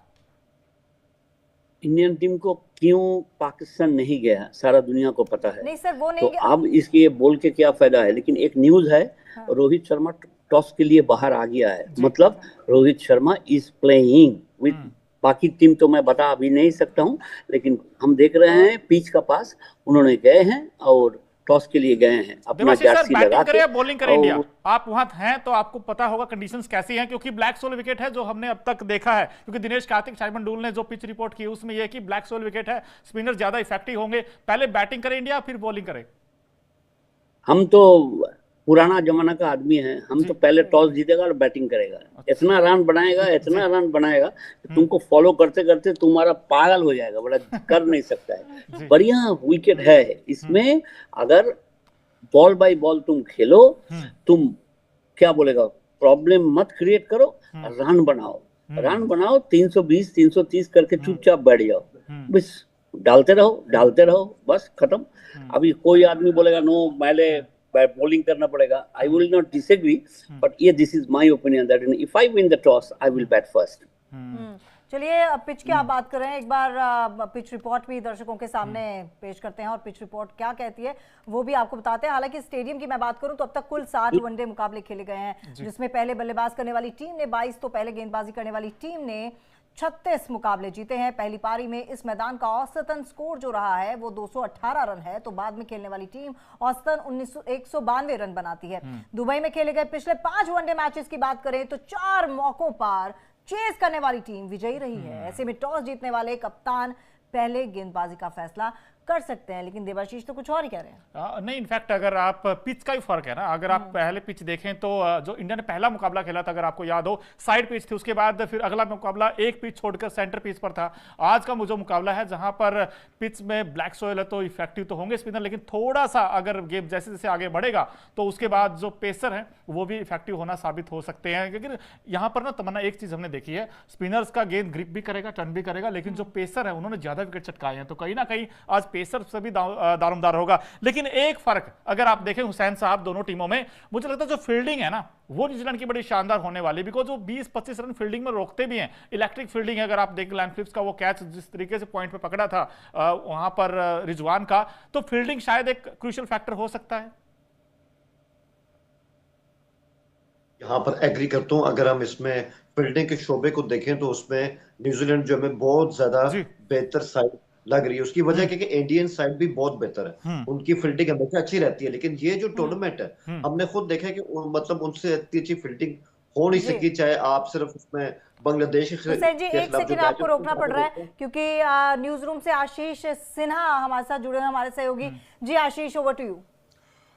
इंडियन टीम को क्यों पाकिस्तान नहीं गया सारा दुनिया को पता है। नहीं सर, वो नहीं तो अब इसके बोल के क्या फायदा है, लेकिन एक न्यूज है, रोहित शर्मा टॉस के लिए बाहर आ गया है, मतलब Rohit Sharma is playing with, बाकी टीम तो मैं बता अभी नहीं सकता हूं, लेकिन हम देख रहे हैं पिच का पास उन्होंने गए हैं और टॉस के लिए गए हैं, अपना जर्सी लगा के। बॉलिंग करे इंडिया, आप वहां हैं तो आपको पता होगा कंडीशंस कैसी हैं, क्योंकि ब्लैक सोल विकेट है जो हमने अब तक देखा है, क्योंकि दिनेश कार्तिक, साइमन डूल ने जो पिच रिपोर्ट की उसमें यह कि ब्लैक सोल विकेट है, स्पिनर ज्यादा इफेक्टिव होंगे, पहले बैटिंग करे इंडिया फिर बॉलिंग करे। हम तो पुराना जमाना का आदमी है, हम तो पहले टॉस जीतेगा और बैटिंग करेगा, इतना रन बनाएगा, इतना रन बनाएगा कि तुमको फॉलो करते करते तुम्हारा पागल हो जाएगा, बड़ा कर नहीं सकता है। बढ़िया विकेट है इसमें, अगर बॉल बाय बॉल तुम खेलो, तुम क्या बोलेगा, प्रॉब्लम मत क्रिएट करो, रन बनाओ 320 330 करके चुपचाप बैठ जाओ, बस डालते रहो बस खत्म। अभी कोई आदमी बोलेगा नो पहले बॉलिंग करना पड़ेगा, I will not disagree, but ये this is my opinion that if I win the toss I will bat first. चलिए अब पिच की आप बात कर रहे हैं, एक बार पिच रिपोर्ट भी दर्शकों के सामने पेश करते हैं और पिच रिपोर्ट क्या कहती है वो भी आपको बताते हैं। हालांकि स्टेडियम की मैं बात करूं तो अब तक कुल 7 वनडे मुकाबले खेले गए हैं, जिसमें पहले बल्लेबाज करने वाली टीम ने 22 तो पहले गेंदबाजी करने वाली टीम ने 36 मुकाबले जीते हैं। पहली पारी में इस मैदान का औसतन स्कोर जो रहा है वो 218 रन है, तो बाद में खेलने वाली टीम औसतन 192 रन बनाती है। दुबई में खेले गए पिछले 5 वनडे मैचेस की बात करें तो 4 मौकों पर चेस करने वाली टीम विजयी रही है। ऐसे में टॉस जीतने वाले कप्तान पहले गेंदबाजी का फैसला कर सकते हैं, लेकिन देवाशीष तो कुछ और ही कह रहे हैं। नहीं, इनफैक्ट अगर आप पिच का ही फर्क है ना, अगर आप पहले पिच देखें तो जो इंडिया ने पहला मुकाबला खेला था, अगर आपको याद हो, साइड पिच थी, उसके बाद फिर अगला मुकाबला एक पिच छोड़कर सेंटर पिच पर था। आज का जो मुकाबला है जहां पर पिच में ब्लैक सोयल है तो इफेक्टिव तो होंगे स्पिनर, लेकिन थोड़ा सा अगर गेम जैसे जैसे आगे बढ़ेगा तो उसके बाद जो पेसर है वो भी इफेक्टिव होना साबित हो सकते हैं। क्योंकि यहाँ पर ना तमन्ना एक चीज हमने देखी है, स्पिनर्स का गेंद ग्रिप भी करेगा, टर्न भी करेगा, लेकिन जो पेसर है उन्होंने ज्यादा विकेट चटकाए हैं, तो कहीं ना कहीं आज पेसर से भी दारोमदार होगा। लेकिन एक फर्क अगर आप देखें हुसैन साहब, दोनों टीमों में मुझे लगता है जो फील्डिंग है ना वो न्यूजीलैंड की बड़ी शानदार होने वाली, बिकॉज वो 20-25 रन फील्डिंग में रोकते भी हैं। इलेक्ट्रिक फील्डिंग है, अगर आप देखें ग्लेन फिलिप्स का वो कैच जिस तरीके से पॉइंट पे पकड़ा था वहां पर रिजवान का, तो फील्डिंग शायद एक क्रूशियल फैक्टर हो सकता है। यहाँ पर एग्री करता हूँ, अगर हम इसमें फील्डिंग के शोबे को देखें तो उसमें न्यूजीलैंड जो हमें बहुत ज्यादा बेहतर साइड लग रही है। उसकी वजह क्या कि इंडियन साइड भी बहुत बेहतर है, उनकी फील्डिंग हमेशा अच्छी रहती है, लेकिन ये जो टूर्नामेंट है हमने खुद देखा कि मतलब उनसे इतनी अच्छी फील्डिंग हो नहीं सकी, चाहे आप सिर्फ उसमें बांग्लादेश जी एक सेकंड आपको रोकना पड़ रहा है क्योंकि न्यूज रूम से आशीष सिन्हा हमारे साथ जुड़े हैं, हमारे सहयोगी। जी आशीष, ओवर टू यू।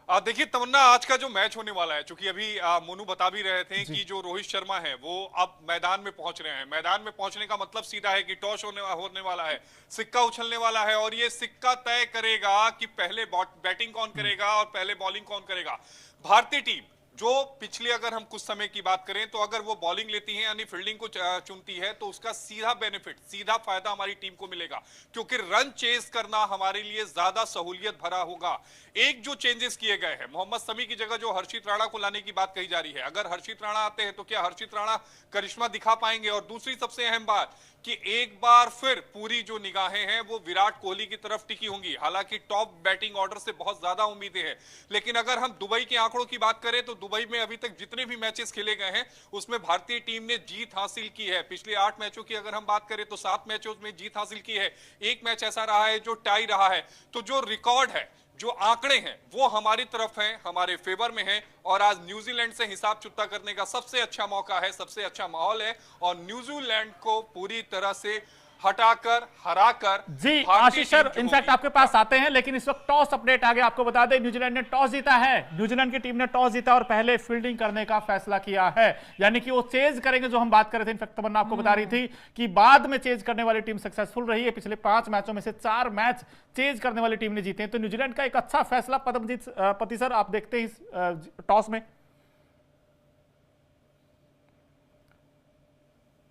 देखिए तमन्ना, आज का जो मैच होने वाला है, चूंकि अभी मोनू बता भी रहे थे कि जो रोहित शर्मा है वो अब मैदान में पहुंच रहे हैं। मैदान में पहुंचने का मतलब सीधा है कि टॉस होने वाला है, सिक्का उछलने वाला है, और ये सिक्का तय करेगा कि पहले बैटिंग कौन करेगा और पहले बॉलिंग कौन करेगा। भारतीय टीम जो पिछले अगर हम कुछ समय की बात करें तो अगर वो बॉलिंग लेती है यानी फील्डिंग को चुनती है तो उसका सीधा बेनिफिट, सीधा फायदा हमारी टीम को मिलेगा, क्योंकि रन चेस करना हमारे लिए ज्यादा सहूलियत भरा होगा। एक जो चेंजेस किए गए हैं, मोहम्मद शमी की जगह जो हर्षित राणा को लाने की बात कही जा रही है, अगर हर्षित राणा आते हैं तो क्या हर्षित राणा करिश्मा दिखा पाएंगे? और दूसरी सबसे अहम बात कि एक बार फिर पूरी जो निगाहें हैं वो विराट कोहली की तरफ टिकी होंगी। हालांकि टॉप बैटिंग ऑर्डर से बहुत ज्यादा उम्मीदें हैं, लेकिन अगर हम दुबई के आंकड़ों की बात करें तो दुबई में अभी तक जितने भी मैचेस खेले गए हैं उसमें भारतीय टीम ने जीत हासिल की है। पिछले 8 मैचों की अगर हम बात करें तो 7 मैचों में जीत हासिल की है, एक मैच ऐसा रहा है जो टाई रहा है। तो जो रिकॉर्ड है, जो आंकड़े हैं वो हमारी तरफ हैं, हमारे फेवर में हैं, और आज न्यूजीलैंड से हिसाब चुकता करने का सबसे अच्छा मौका है, सबसे अच्छा माहौल है, और न्यूजीलैंड को पूरी तरह से हटाकर, हराकर जी आशीष सर इनफैक्ट आपके पास आते हैं, लेकिन इस वक्त टॉस अपडेट आ गया। आपको बता दें न्यूजीलैंड ने टॉस जीता है, न्यूजीलैंड की टीम ने टॉस जीता और पहले फील्डिंग करने का फैसला किया है, यानी कि वो चेज करेंगे, जो हम बात कर रहे थे। इनफैक्ट तमन्ना आपको बता रही थी कि बाद में चेज करने वाली टीम सक्सेसफुल रही है, पिछले 5 मैचों में से 4 मैच चेज करने वाली टीम ने जीते हैं। तो न्यूजीलैंड का एक अच्छा फैसला। पद्मजीत पति सर आप देखते हैं इस टॉस में?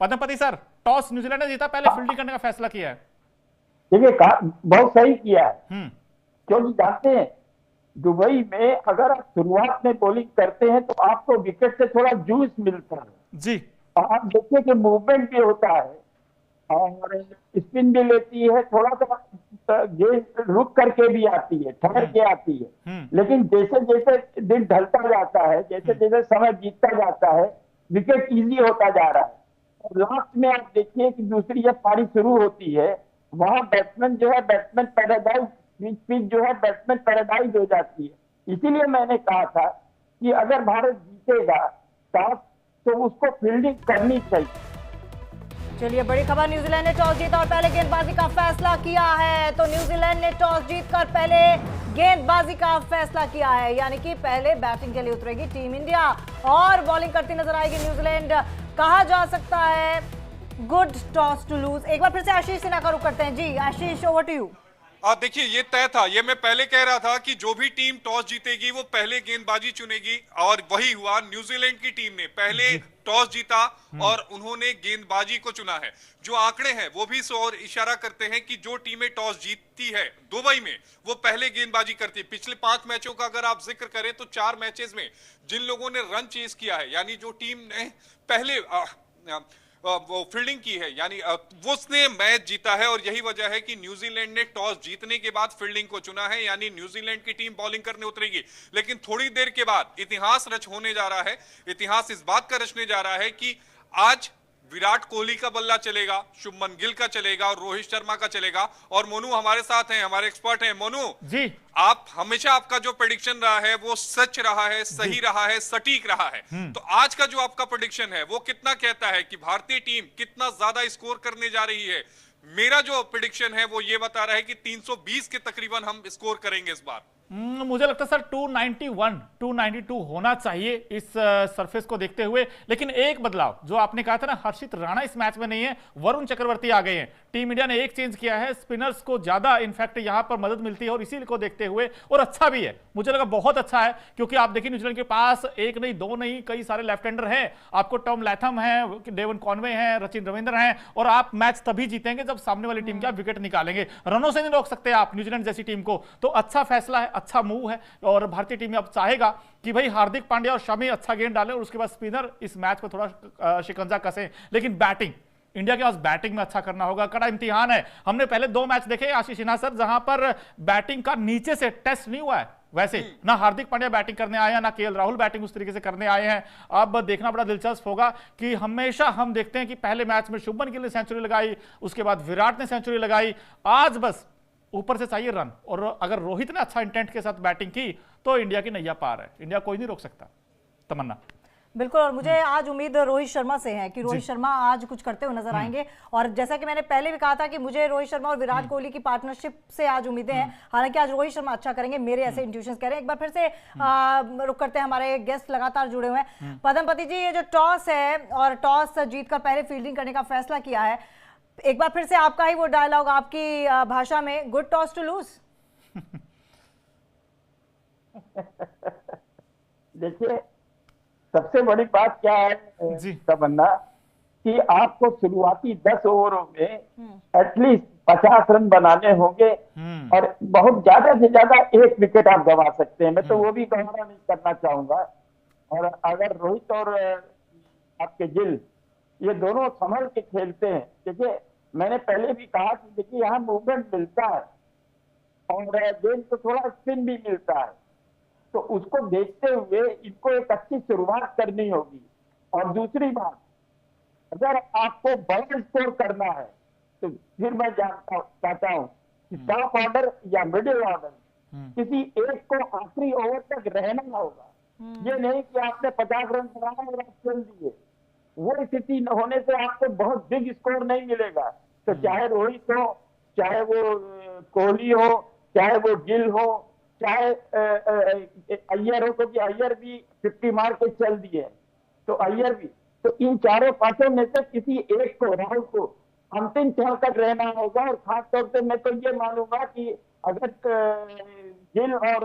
पद्मपति सर, टॉस न्यूजीलैंड ने जीता, पहले फील्डिंग करने का फैसला किया है। देखिए बहुत सही किया है, क्योंकि जानते हैं दुबई में अगर आप शुरुआत में बॉलिंग करते हैं तो आपको विकेट से थोड़ा जूस मिलता है जी, आप देखिए कि मूवमेंट भी होता है और स्पिन भी लेती है, थोड़ा सा गेंद रुक करके भी आती है, ठहर के आती है। लेकिन जैसे जैसे दिन ढलता जाता है, जैसे जैसे समय बीतता जाता है, विकेट इजी होता जा रहा है। और लास्ट में आप देखिए कि दूसरी जब पारी शुरू होती है वहां बैट्समैन जो है, बैट्समैन पैराडाइज, पिच जो है बैट्समैन पैराडाइज हो जाती है। इसीलिए मैंने कहा था कि अगर भारत जीतेगा टॉस तो उसको फील्डिंग करनी चाहिए। चलिए बड़ी खबर, न्यूजीलैंड ने टॉस जीता और पहले गेंदबाजी का फैसला किया है। तो न्यूजीलैंड ने टॉस जीतकर पहले गेंदबाजी का फैसला किया है, यानी कि पहले बैटिंग के लिए उतरेगी टीम इंडिया और बॉलिंग करती नजर आएगी न्यूजीलैंड। कहा जा सकता है गुड टॉस टू लूज। एक बार फिर से आशीष सिन्हा का रुख करते हैं। जी आशीष, ओवर टू यू। देखिए ये तय था, ये मैं पहले कह रहा था कि जो भी टीम टॉस जीतेगी वो पहले गेंदबाजी चुनेगी, और वही हुआ। न्यूजीलैंड की टीम ने पहले टॉस जीता और उन्होंने गेंदबाजी को चुना है। जो आंकड़े हैं वो भी इस ओर इशारा करते हैं कि जो टीमें टॉस जीतती है दुबई में वो पहले गेंदबाजी करती है। पिछले 5 मैचों का अगर आप जिक्र करें तो 4 मैचेस में जिन लोगों ने रन चेस किया है, यानी जो टीम ने पहले वो फील्डिंग की है, यानी वो उसने मैच जीता है। और यही वजह है कि न्यूजीलैंड ने टॉस जीतने के बाद फील्डिंग को चुना है, यानी न्यूजीलैंड की टीम बॉलिंग करने उतरेगी। लेकिन थोड़ी देर के बाद इतिहास रच होने जा रहा है। इतिहास इस बात का रचने जा रहा है कि आज विराट कोहली का बल्ला चलेगा, शुभमन गिल का चलेगा और रोहित शर्मा का चलेगा। और मोनू हमारे साथ हैं, हमारे एक्सपर्ट हैं। मोनू जी, आप हमेशा आपका जो प्रेडिक्शन रहा है वो सच रहा है, सही रहा है, सटीक रहा है। तो आज का जो आपका प्रेडिक्शन है वो कितना कहता है कि भारतीय टीम कितना ज्यादा स्कोर करने जा रही है? मेरा जो प्रेडिक्शन है वो ये बता रहा है कि 320 के तकरीबन हम स्कोर करेंगे इस बार। मुझे लगता है सर 291, 292 होना चाहिए इस सरफेस को देखते हुए। लेकिन एक बदलाव जो आपने कहा था ना, हर्षित राणा इस मैच में नहीं है, वरुण चक्रवर्ती आ गए हैं। टीम इंडिया ने एक चेंज किया है, स्पिनर्स को ज्यादा इनफैक्ट यहां पर मदद मिलती है और इसी को देखते हुए, और अच्छा भी है, मुझे लगा बहुत अच्छा है, क्योंकि आप देखिए न्यूजीलैंड के पास एक नहीं, 2 नहीं, कई सारे लेफ्ट हैंडर हैं। आपको टॉम लैथम है, डेवन कॉनवे हैं, रचिन रविंद्र हैं, और आप मैच तभी जीतेंगे जब सामने वाली टीम का विकेट निकालेंगे। रनों से नहीं रोक सकते आप न्यूजीलैंड जैसी टीम को। तो अच्छा फैसला है, अच्छा मूव है, और भारतीय टीम अब चाहेगा कि भाई हार्दिक पांड्या और शमी अच्छा गेंद डालें और उसके बाद स्पिनर इस मैच पर थोड़ा शिकंजा कसें। लेकिन बैटिंग, इंडिया के पास बैटिंग में अच्छा करना होगा, कड़ा इम्तिहान है। हमने पहले 2 मैच देखे आशीष सिन्हा सर, जहां पर बैटिंग का नीचे से टेस्ट नहीं हुआ है। वैसे ना हार्दिक पांड्या बैटिंग करने आए हैं, ना केएल राहुल बैटिंग उस तरीके से करने आए हैं। अब देखना बड़ा दिलचस्प होगा कि हमेशा हम देखते हैं कि पहले मैच में शुभमन गिल ने सेंचुरी लगाई, उसके बाद विराट ने सेंचुरी लगाई। आज बस ऊपर से चाहिए रन, और अगर रोहित ने अच्छा इंटेंट के साथ बैटिंग की तो इंडिया की नैया पार है, इंडिया कोई नहीं रोक सकता। तमन्ना बिल्कुल, और मुझे आज उम्मीद रोहित शर्मा से है कि रोहित शर्मा आज कुछ करते हुए नजर आएंगे। और जैसा कि मैंने पहले भी कहा था कि मुझे रोहित शर्मा और विराट कोहली की पार्टनरशिप से आज उम्मीदें हैं। हालांकि आज रोहित शर्मा अच्छा करेंगे, मेरे ऐसे इंट्यूशंस कह रहे हैं। एक बार फिर से रुक करते हैं, हमारे गेस्ट लगातार जुड़े हुए हैं। पद्मपति जी, ये जो टॉस है और टॉस जीतकर पहले फील्डिंग करने का फैसला किया है, एक बार फिर से आपका ही वो डायलॉग आपकी भाषा में, गुड टॉस टू लूज। देखिए सबसे बड़ी बात क्या है तमन्ना, कि आपको शुरुआती 10 ओवरों में एटलीस्ट 50 रन बनाने होंगे और बहुत ज्यादा से ज्यादा 1 विकेट आप गंवा सकते हैं। मैं तो वो भी गंवाना नहीं करना चाहूंगा। और अगर रोहित और आपके गिल ये दोनों संभल के खेलते हैं, देखिए मैंने पहले भी कहा कि देखिए यहाँ मूवमेंट मिलता है और गेंद को थोड़ा स्पिन भी मिलता है, तो उसको देखते हुए इनको एक अच्छी शुरुआत करनी होगी। और दूसरी बात, अगर आपको बड़ा स्कोर करना है तो फिर मैं चाहता हूँ कि टॉप ऑर्डर या मिडिल ऑर्डर किसी एक को आखिरी ओवर तक रहना होगा। ये नहीं कि आपने 50 रन बनाया और आप खेल दिए, वो स्थिति होने से आपको बहुत बिग स्कोर नहीं मिलेगा। तो चाहे रोहित हो, चाहे वो कोहली हो, चाहे वो गिल हो, चाहे अय्यर हो, क्योंकि अय्यर भी 50 मार के चल दिए, तो अय्यर भी, तो इन चारों पांचों में से किसी एक को, राहुल को अंतिम क्षण तक रहना होगा। और खासतौर से मैं तो ये मानूंगा कि अगर गिल और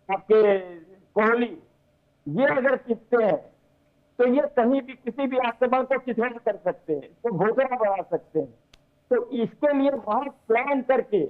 आपके कोहली ये अगर जीतते हैं तो ये कहीं भी किसी भी आक्रमण को चिथड़ा कर सकते हैं, तो घोषणा बढ़ा सकते हैं। तो इसके लिए बहुत प्लान करके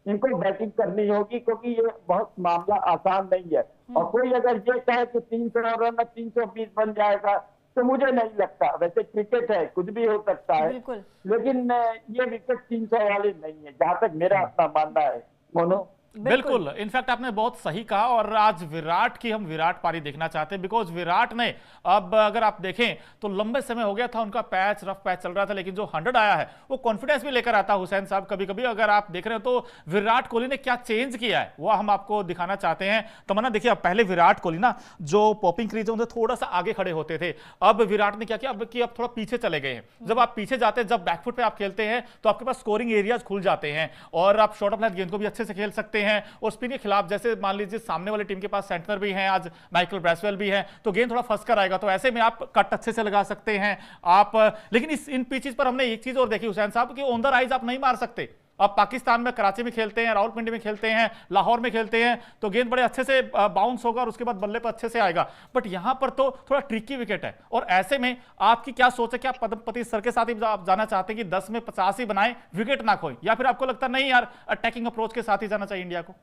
इनको बैटिंग करनी होगी, क्योंकि ये बहुत मामला आसान नहीं है। और कोई अगर ये कहे कि 300 रन 320 बन जाएगा तो मुझे नहीं लगता। वैसे क्रिकेट है, कुछ भी हो सकता है, लेकिन ये विकेट 300 वाले नहीं है, जहां तक मेरा अपना मानना है। मोनो बिल्कुल, इनफैक्ट आपने बहुत सही कहा। और आज विराट की हम विराट पारी देखना चाहते हैं, बिकॉज विराट ने अब अगर आप देखें तो लंबे समय हो गया था उनका पैच, रफ पैच चल रहा था, लेकिन जो 100 आया है वो कॉन्फिडेंस भी लेकर आता हुसैन साहब। कभी कभी अगर आप देख रहे हो तो विराट कोहली ने क्या चेंज किया है वो हम आपको दिखाना चाहते हैं। तमन्ना देखिए, अब पहले विराट कोहली ना जो पॉपिंग क्रीज है उनसे थोड़ा सा आगे खड़े होते थे, अब विराट ने क्या किया, अब थोड़ा पीछे चले गए हैं। जब आप पीछे जाते हैं, जब बैकफुट पे आप खेलते हैं तो आपके पास स्कोरिंग एरियाज खुल जाते हैं और आप शॉर्ट ऑफ लेंथ गेंद को भी अच्छे से खेल सकते हैं। और स्पिन के खिलाफ जैसे मान लीजिए सामने वाली टीम के पास सेंटनर भी हैं, आज माइकल ब्रेसवेल भी हैं, तो गेंद थोड़ा फंस कर आएगा, तो ऐसे में आप कट अच्छे से लगा सकते हैं आप। लेकिन इन पिचेस पर हमने एक चीज और देखी हुसैन साहब कि ऑन द राइज आप नहीं मार सकते। अब पाकिस्तान में कराची में खेलते हैं, रावलपिंडी में खेलते हैं, लाहौर में खेलते हैं, तो गेंद बड़े अच्छे से बाउंस होगा और उसके बाद बल्ले पर अच्छे से आएगा। बट यहां पर तो थोड़ा ट्रिकी विकेट है। और ऐसे में आपकी क्या सोच है, क्या पद्मपति सर के साथ ही आप जाना चाहते हैं कि 10 में 50 ही बनाए, विकेट ना खोए, या फिर आपको लगता नहीं यार अटैकिंग अप्रोच के साथ ही जाना चाहिए इंडिया को?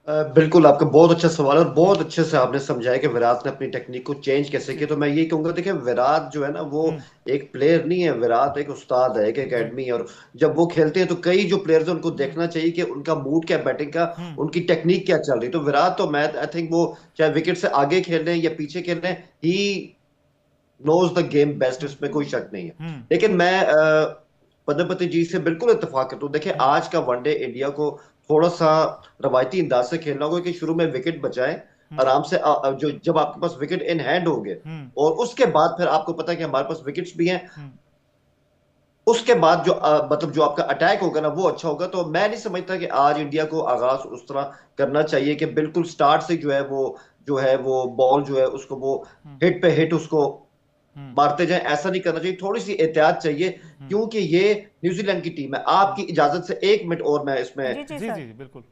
बिल्कुल, आपका बहुत अच्छा सवाल है और बहुत अच्छे से आपने समझाया कि विराट ने अपनी टेक्निक को चेंज कैसे किया। तो मैं ये कहूंगा, देखिए विराट जो है ना वो एक प्लेयर नहीं है, विराट एक उस्ताद है, एक एकेडमी। और जब वो खेलते हैं तो कई जो प्लेयर्स हैं उनको देखना चाहिए कि उनका मूड क्या, बैटिंग का, उनकी टेक्निक क्या चल रही। तो विराट तो मैं आई थिंक वो चाहे विकेट से आगे खेल रहे हैं या पीछे खेल रहे हैं, he knows the game best, इसमें कोई शक नहीं है। लेकिन मैं पद्मपति जी से बिल्कुल इत्तेफाक करता हूँ। देखिए आज का वनडे इंडिया को थोड़ा सा रवायती अंदाज से खेलना होगा कि शुरू में विकेट बचाएं आराम से, जो जब आपके पास विकेट इन हैंड होंगे और उसके बाद फिर आपको पता है कि हमारे पास विकेट्स भी हैं, उसके बाद जो मतलब जो आपका अटैक होगा ना वो अच्छा होगा। तो मैं नहीं समझता कि आज इंडिया को आगाज उस तरह करना चाहिए कि बिल्कुल स्टार्ट से जो है वो बॉल जो है उसको वो हिट पे हिट उसको मारते जाए, ऐसा नहीं करना चाहिए। थोड़ी सी एहतियात चाहिए क्योंकि ये न्यूजीलैंड की टीम है। आपकी इजाजत से 1 मिनट और मैं इसमें जी बिल्कुल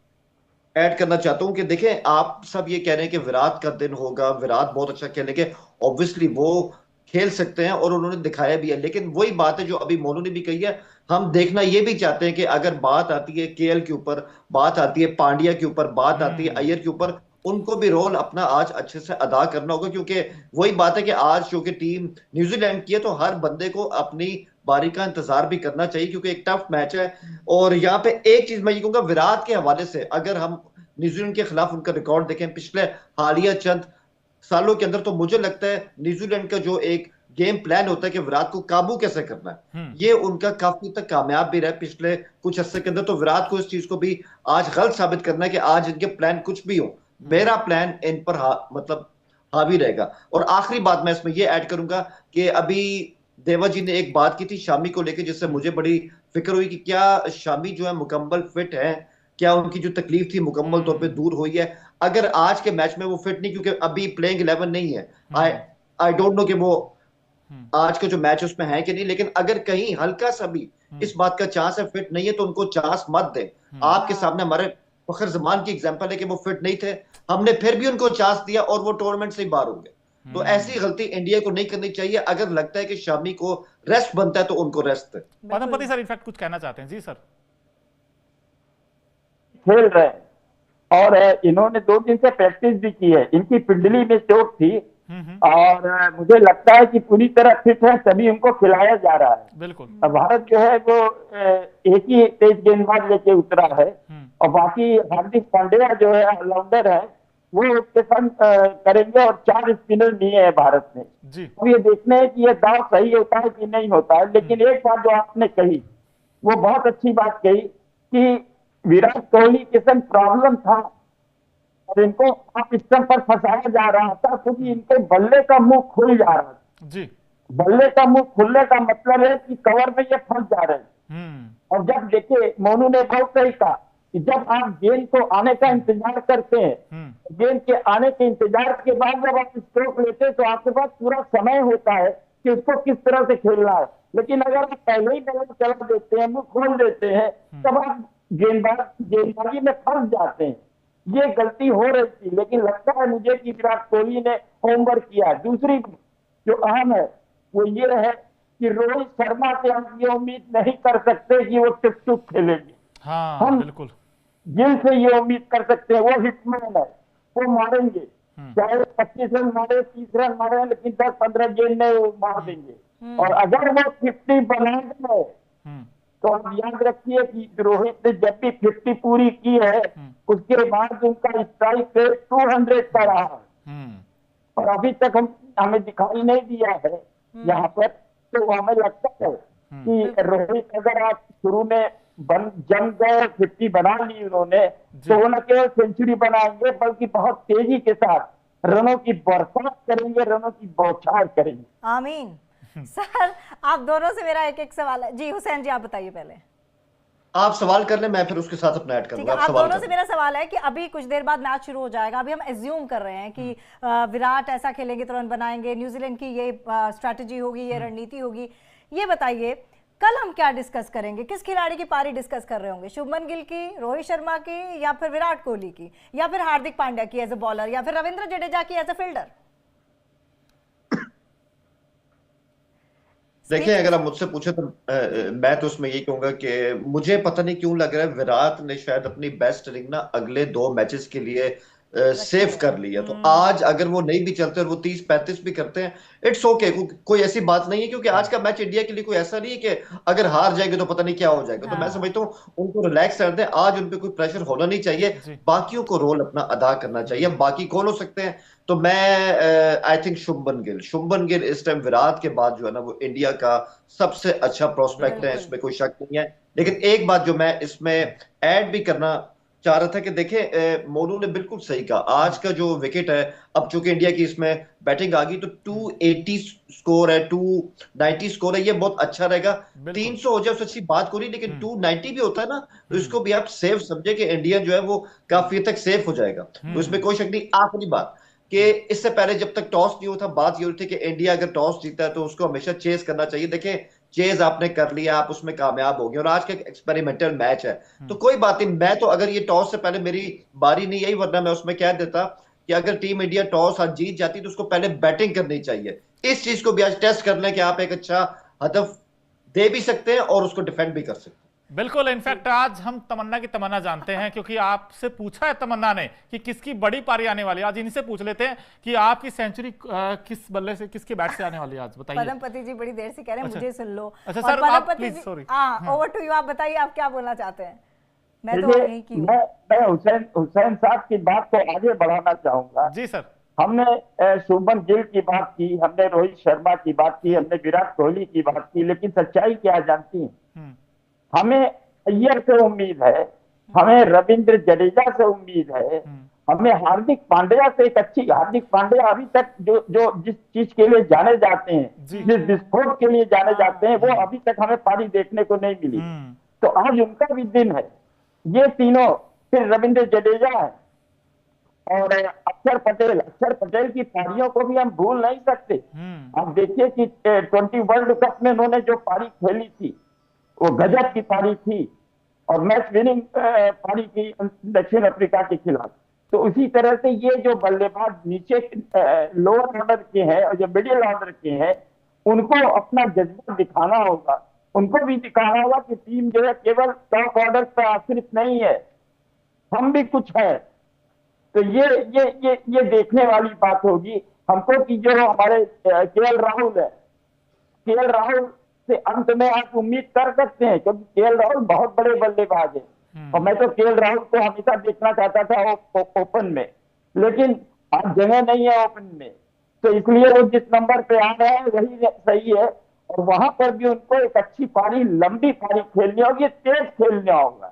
ऐड करना चाहता हूं कि देखें, आप सब ये कह रहे हैं कि विराट का दिन होगा, विराट बहुत अच्छा खेलेंगे, ऑब्वियसली वो खेल सकते हैं और उन्होंने दिखाया भी है। लेकिन वही बात है जो अभी मोनू ने भी कही है, हम देखना ये भी चाहते हैं कि अगर बात आती है केएल के ऊपर, बात आती है पांड्या के ऊपर, बात आती है अय्यर के ऊपर, उनको भी रोल अपना आज अच्छे से अदा करना होगा। क्योंकि वही बात है कि आज क्योंकि टीम न्यूजीलैंड की है तो हर बंदे को अपनी बारी का इंतजार भी करना चाहिए क्योंकि एक टफ मैच है। और यहाँ पे एक चीज मैं ये कहूंगा विराट के हवाले से, अगर हम न्यूजीलैंड के खिलाफ उनका रिकॉर्ड देखें पिछले हालिया चंद सालों के अंदर, तो मुझे लगता है न्यूजीलैंड का जो एक गेम प्लान होता है कि विराट को काबू कैसे करना है, ये उनका काफी तक कामयाब भी रहा पिछले कुछ अर्से के अंदर। तो विराट को इस चीज को भी आज गलत साबित करना है कि आज इनके प्लान कुछ भी हो, मेरा प्लान इन पर मतलब हावी रहेगा। और आखिरी बात मैं इसमें ये ऐड करूंगा कि अभी देवा जी ने एक बात की थी शामी को लेकर, जिससे मुझे बड़ी फिक्र हुई कि क्या शामी जो है मुकम्मल फिट है, क्या उनकी जो तकलीफ थी मुकम्मल तौर पे दूर हुई है। अगर आज के मैच में वो फिट नहीं, क्योंकि अभी प्लेइंग 11 नहीं है, आई डोंट नो कि वो आज का जो मैच उसमें है कि नहीं, लेकिन अगर कहीं हल्का सा भी इस बात का चांस है फिट नहीं है तो उनको चांस मत दें। आपके सामने हमारे फखर जमान की एग्जांपल है कि वो फिट नहीं थे, हमने फिर भी उनको चांस दिया और वो टूर्नामेंट से ही बाहर हो गए। तो ऐसी गलती इंडिया को नहीं करनी चाहिए। अगर लगता है कि शामी को रेस्ट बनता है तो उनको रेस्ट है। पदमपति सर इनफैक्ट कुछ कहना चाहते हैं। जी सर। खेल रहे हैं और इन्होंने 2 दिन से प्रैक्टिस भी की है। इनकी पिंडली में चोट थी और मुझे लगता है कि पूरी तरह फिट है, तभी उनको खिलाया जा रहा है। बिल्कुल। भारत जो है वो एक ही तेज गेंदबाज लेके उतरा है और बाकी हार्दिक पांड्या जो है ऑलराउंडर है, वो ओपन करेंगे और 4 स्पिनर लिए है भारत ने। अब ये देखना है कि ये दाव सही होता है कि नहीं होता है। लेकिन एक बात जो आपने कही वो बहुत अच्छी बात कही कि विराट कोहली के संग प्रॉब्लम था और इनको आप स्टंप पर फंसाया जा रहा था क्योंकि इनके बल्ले का मुंह खुल जा रहा था। जी। बल्ले का मुंह खुलने का मतलब है कि कवर में ये फंस जा रहे हैं। और जब देखिए मोनू ने बहुत सही कहा कि जब आप गेंद को आने का इंतजार करते हैं, गेंद के आने के इंतजार के बाद जब आप स्ट्रोक लेते हैं तो आपके पास पूरा समय होता है कि उसको किस तरह से खेलना है। लेकिन अगर आप पहले ही बल्ला चला देते हैं, मुंह खोल देते हैं, तब आप गेंदबाजी में फंस जाते हैं। ये गलती हो रही थी, लेकिन लगता है मुझे कि विराट कोहली ने होमवर्क किया। दूसरी जो अहम है वो ये है कि रोहित शर्मा से हम ये उम्मीद नहीं कर सकते कि वो टुक खेलेंगे। हम बिल्कुल गिल से ये उम्मीद कर सकते हैं, वो हिटमैन है, वो मारेंगे, चाहे 25 रन मारे, 30 रन मारे, लेकिन 10-15 गेंद में वो मार देंगे। और अगर वो 50 बना गए तो आप याद रखिए कि रोहित ने जब भी 50 पूरी की है उसके बाद उनका स्ट्राइक रेट 200 का रहा है और अभी तक हमें दिखाई नहीं दिया है यहाँ पर। तो हमें लगता है कि रोहित अगर आप शुरू में जम गए, 50 बना ली उन्होंने, तो वो न केवल सेंचुरी बनाएंगे बल्कि बहुत तेजी के साथ रनों की बरसात करेंगे, रनों की बौछार करेंगे। आमीन। सर आप दोनों से मेरा एक सवाल है। जी हुसैन जी आप बताइए पहले। आप सवाल कर लें, मैं फिर उसके साथ अपना ऐड करूंगा। आप दोनों से मेरा सवाल है कि अभी कुछ देर बाद मैच शुरू हो जाएगा। अभी हम एज्यूम कर रहे हैं कि विराट ऐसा खेलेंगे तो रन बनाएंगे, न्यूजीलैंड की ये स्ट्रैटेजी होगी, ये रणनीति होगी। ये बताइए कल हम क्या डिस्कस करेंगे? किस खिलाड़ी की पारी डिस्कस कर रहे होंगे? शुभमन गिल की, रोहित शर्मा की, या फिर विराट कोहली की, या फिर हार्दिक पांड्या की एज ए बॉलर, या फिर रविंद्र जडेजा की एज ए फील्डर? देखिए अगर आप मुझसे पूछे तो मैं तो उसमें यही कहूंगा कि मुझे पता नहीं क्यों लग रहा है विराट ने शायद अपनी बेस्ट इनिंग ना अगले 2 मैचेस के लिए सेव कर लिया। तो आज अगर वो नहीं भी चलते और वो 30-35 भी करते हैं, इट्स ओके, कोई ऐसी बात नहीं है, क्योंकि आज का मैच इंडिया के लिए कोई ऐसा नहीं है कि अगर हार जाएंगे तो पता नहीं क्या हो जाएगा। तो मैं समझता हूँ उनको रिलैक्स कर दें, आज उन पर कोई प्रेशर होना नहीं चाहिए, बाकियों को रोल अपना अदा करना चाहिए। बाकी कौन हो सकते हैं? तो मैं आई थिंक शुभमन गिल इस टाइम विराट के बाद जो है ना वो इंडिया का सबसे अच्छा प्रोस्पेक्ट है, इसमें कोई शक नहीं है। लेकिन एक बात जो मैं इसमें ऐड भी करना चाह रहा था कि देखें मोनू ने बिल्कुल सही कहा, आज का जो विकेट है, अब चूंकि इंडिया की इसमें बैटिंग आ गई तो 280 स्कोर है, 290 स्कोर है, ये बहुत अच्छा रहेगा। 300 हो जाए उससे अच्छी बात कोई नहीं, लेकिन 290 भी होता है ना, तो इसको भी आप सेफ समझे कि इंडिया जो है वो काफी हद तक सेफ हो जाएगा। तो इसमें कोई शक नहीं। आखिरी बात कि इससे पहले जब तक टॉस नहीं हुआ था, बात ये थी कि इंडिया अगर टॉस जीता है तो उसको हमेशा चेस करना चाहिए। देखें चेज आपने कर लिया, आप उसमें कामयाब हो गए और आज का एक्सपेरिमेंटल मैच है, तो कोई बात नहीं। मैं तो अगर ये टॉस से पहले मेरी बारी नहीं आई, वरना मैं उसमें कह देता कि अगर टीम इंडिया टॉस आज जीत जाती तो उसको पहले बैटिंग करनी चाहिए। इस चीज को भी आज टेस्ट कर लें कि आप एक अच्छा हदफ दे भी सकते हैं और उसको डिफेंड भी कर सकते हैं। बिल्कुल। इनफैक्ट आज हम तमन्ना की तमन्ना जानते हैं, क्योंकि आपसे पूछा है तमन्ना ने कि किसकी बड़ी पारी आने वाली है। आज इनसे पूछ लेते हैं कि आपकी सेंचुरी किस बल्ले से, किसके बैट से आने वाली है आज, बताइए। पदमपति जी बड़ी देर से कह रहे हैं, मुझे सुन लो। अच्छा सर आप please, sorry. Over to you, आप बताइए आप क्या बोलना चाहते हैं। मैं तो यही की मैं हुसैन साहब की बात को आगे बढ़ाना चाहूंगा। जी सर। हमने शुभमन गिल की बात की, हमने रोहित शर्मा की बात की, हमने विराट कोहली की बात की, लेकिन सच्चाई क्या जानती है? हमें अय्यर से उम्मीद है, हमें रविंद्र जडेजा से उम्मीद है, हमें हार्दिक पांड्या से एक अच्छी, हार्दिक पांड्या अभी तक जो जिस चीज के लिए जाने जाते हैं, जिस विस्फोट के लिए जाने जाते हैं, वो अभी तक हमें पारी देखने को नहीं मिली। तो आज उनका भी दिन है। ये तीनों, फिर रविंद्र जडेजा है और अक्षर पटेल की पारियों को भी हम भूल नहीं सकते। आप देखिए कि 20 वर्ल्ड कप में उन्होंने जो पारी खेली थी वो गजब की पारी थी और मैच विनिंग पारी की दक्षिण अफ्रीका के खिलाफ। तो उसी तरह से ये जो बल्लेबाज नीचे लोअर ऑर्डर के हैं और जो मिडिल ऑर्डर के हैं, उनको अपना जज्बा दिखाना होगा, उनको भी दिखाना होगा कि टीम जो है केवल टॉप ऑर्डर पर आश्रित नहीं है, हम भी कुछ है। तो ये देखने वाली बात होगी हमको कि जो हमारे केएल राहुल है, केएल राहुल से अंत में आप उम्मीद कर सकते हैं, क्योंकि केएल राहुल बहुत बड़े बल्लेबाज है और मैं तो केएल राहुल को हमेशा देखना चाहता था ओपन में, लेकिन आज जगह नहीं है ओपन में, तो इसलिए वो जिस नंबर पे आ रहे हैं वही सही है। और वहां पर भी उनको एक अच्छी पारी, लंबी पारी खेलनी होगी, तेज खेलना होगा।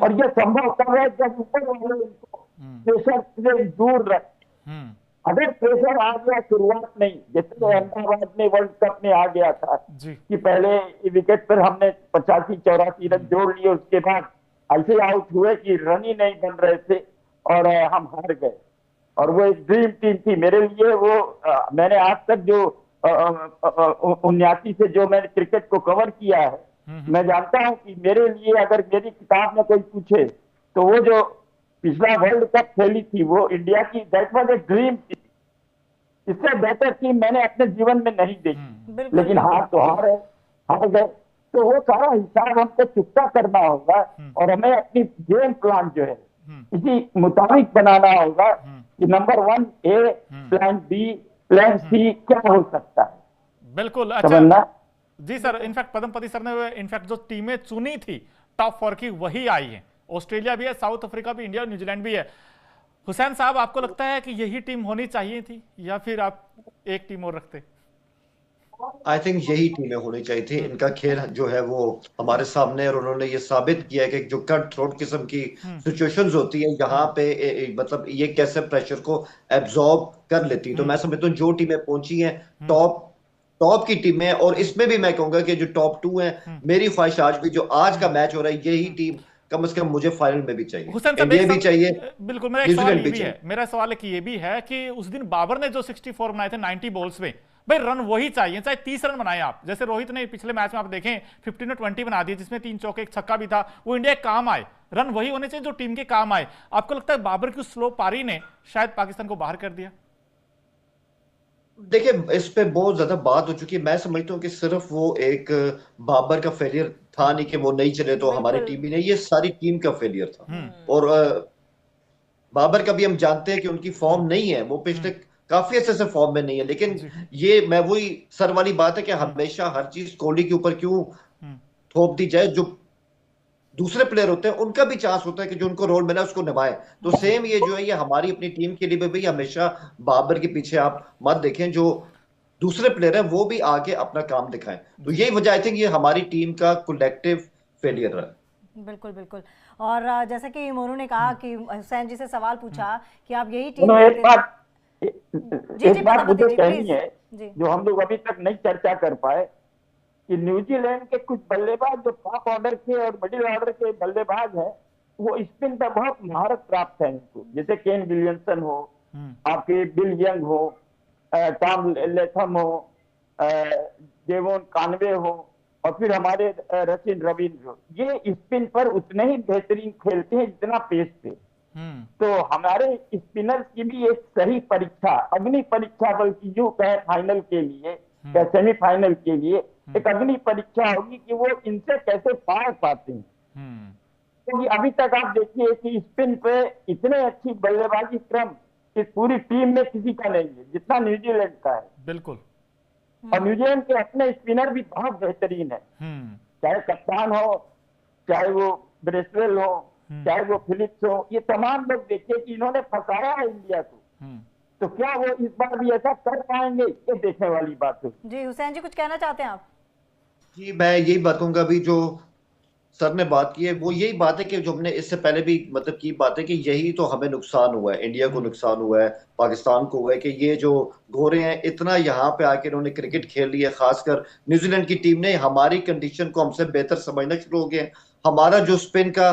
और ये संभव कब है, जब ऊपर वाले उनको प्रेशर से दूर रखे। अगर प्रेशर आ गया शुरुआत नहीं, जैसे अहमदाबाद में वर्ल्ड कप में आ गया था कि पहले विकेट पर हमने 85-84 रन जोड़ लिए, उसके बाद ऐसे आउट हुए कि रन ही नहीं बन रहे थे और हम हार गए। और वो एक ड्रीम टीम थी मेरे लिए। वो मैंने आज तक जो 79 से जो मैंने क्रिकेट को कवर किया है, मैं जानता हूं कि मेरे लिए अगर मेरी किताब में कोई पूछे तो वो जो पिछला वर्ल्ड कप खेली थी वो इंडिया की, that was a dream team. इससे बेहतर टीम मैंने अपने जीवन में नहीं देखी, लेकिन हार तो हार है, हार गए। तो वो सारा हिसाब हमको चुकता करना होगा और हमें अपनी गेम प्लान जो है इसी मुताबिक बनाना होगा कि नंबर 1 ए, प्लान बी, प्लान सी क्या हो सकता है। बिल्कुल, अच्छा जी सर। इनफैक्ट पद्मपति सर ने इनफैक्ट जो टीमें चुनी थी टॉप 4 की वही आई हैं। ऑस्ट्रेलिया भी है, साउथ अफ्रीका भी, इंडिया और न्यूजीलैंड भी है। हुसैन साहब, आपको लगता है कि यही टीम होनी चाहिए थी या फिर आप एक टीम और रखते? आई थिंक यही टीमें होनी चाहिए थी। इनका खेल जो है वो हमारे सामने, और उन्होंने ये साबित किया कि जो कट थ्रोट किस्म की सिचुएशंस होती है यहाँ पे, मतलब ये कैसे प्रेशर को एब्जॉर्ब कर लेती। तो मैं समझता हूँ जो टीमें पहुंची हैं टॉप की टीमें, और इसमें भी मैं कहूंगा कि जो टॉप 2 हैं, मेरी ख्वाहिश आज भी जो आज का मैच हो रहा है यही टीम कम से कम मुझे फाइनल में भी चाहिए, इंडिया भी चाहिए। बिल्कुल, मेरा सवाल ये भी है कि उस दिन बाबर ने जो 64 बनाए थे 90 बॉल्स में, भाई रन वही चाहिए, चाहे 30 रन बनाए आप। जैसे रोहित ने पिछले मैच में आप देखें 15 और 20 बना दिए, जिसमें 3 चौके 1 छक्का भी था, वो इंडिया के काम आए। रन वही होने चाहिए जो टीम के काम आए। आपको लगता है बाबर की स्लो पारी ने शायद पाकिस्तान को बाहर कर दिया? देखिए, इस पे बहुत ज्यादा बात हो चुकी है। मैं समझता हूँ कि सिर्फ वो एक बाबर का फेलियर था नहीं कि वो नहीं चले तो हमारी टीम ही नहीं, ये सारी टीम का फेलियर था। और बाबर का भी हम जानते हैं कि उनकी फॉर्म नहीं है, वो पिछले काफी अच्छे से फॉर्म में नहीं है। लेकिन ये मैं वही सर वाली बात है कि हमेशा हर चीज कोहली के ऊपर क्यों थोप दी जाए। जो दूसरे प्लेयर होते हैं उनका भी चांस होता है कि जो उनको रोल मिला उसको निभाए। तो सेम ये जो है ये हमारी अपनी टीम के लिए भी हमेशा बाबर के पीछे आप मत देखें, जो दूसरे प्लेयर हैं वो भी आगे अपना काम दिखाएं। तो यही वजह आई थिंक ये हमारी टीम का कलेक्टिव फेलियर है। बिल्कुल बिल्कुल। और जैसा कि मोनू ने कहा कि हुसैन जी से सवाल पूछा कि आप यही टीम, एक बात मुझे कहनी है जो हम लोग अभी तक नहीं चर्चा कर पाए कि न्यूजीलैंड के कुछ बल्लेबाज जो टॉप ऑर्डर के और मिडिल ऑर्डर के बल्लेबाज हैं, वो स्पिन पर बहुत महारत प्राप्त है इनको। जैसे केन विलियमसन हो, आपके बिल यंग हो, टॉम लेथम हो, डेवोन कानवे हो, और फिर हमारे रचिन रविंद्र हो। ये स्पिन पर उतने ही बेहतरीन खेलते हैं जितना पेस पे। तो हमारे स्पिनर्स की भी एक सही परीक्षा, अग्नि परीक्षा बल्कि यूं कहे फाइनल के लिए या सेमीफाइनल के लिए एक अग्नि परीक्षा होगी कि वो इनसे कैसे पार पाते हैं। क्योंकि अभी तक आप देखिए कि स्पिन पे इतने अच्छी बल्लेबाजी क्रम इस पूरी टीम में किसी का नहीं है जितना न्यूजीलैंड का है। बिल्कुल। और न्यूजीलैंड के अपने स्पिनर भी बहुत बेहतरीन है, चाहे कप्तान हो, चाहे वो ब्रेसवेल हो, चाहे वो फिलिप्स हो। ये तमाम लोग देखिए कि इन्होंने फंसाया है इंडिया को। तो क्या वो इस बार भी ऐसा कर पाएंगे, ये देखने वाली बात है। जी हुसैन जी, कुछ कहना चाहते हैं आप? जी, मैं यही बात कहूंगा, अभी जो सर ने बात की है वो यही बात है कि जो हमने इससे पहले भी मतलब की बात है कि यही तो हमें नुकसान हुआ है, इंडिया को नुकसान हुआ है, पाकिस्तान को हुआ है कि ये जो गोरे हैं इतना यहाँ पे आके इन्होंने क्रिकेट खेल लिया। खासकर न्यूजीलैंड की टीम ने हमारी कंडीशन को हमसे बेहतर समझना शुरू हो गया। हमारा जो स्पिन का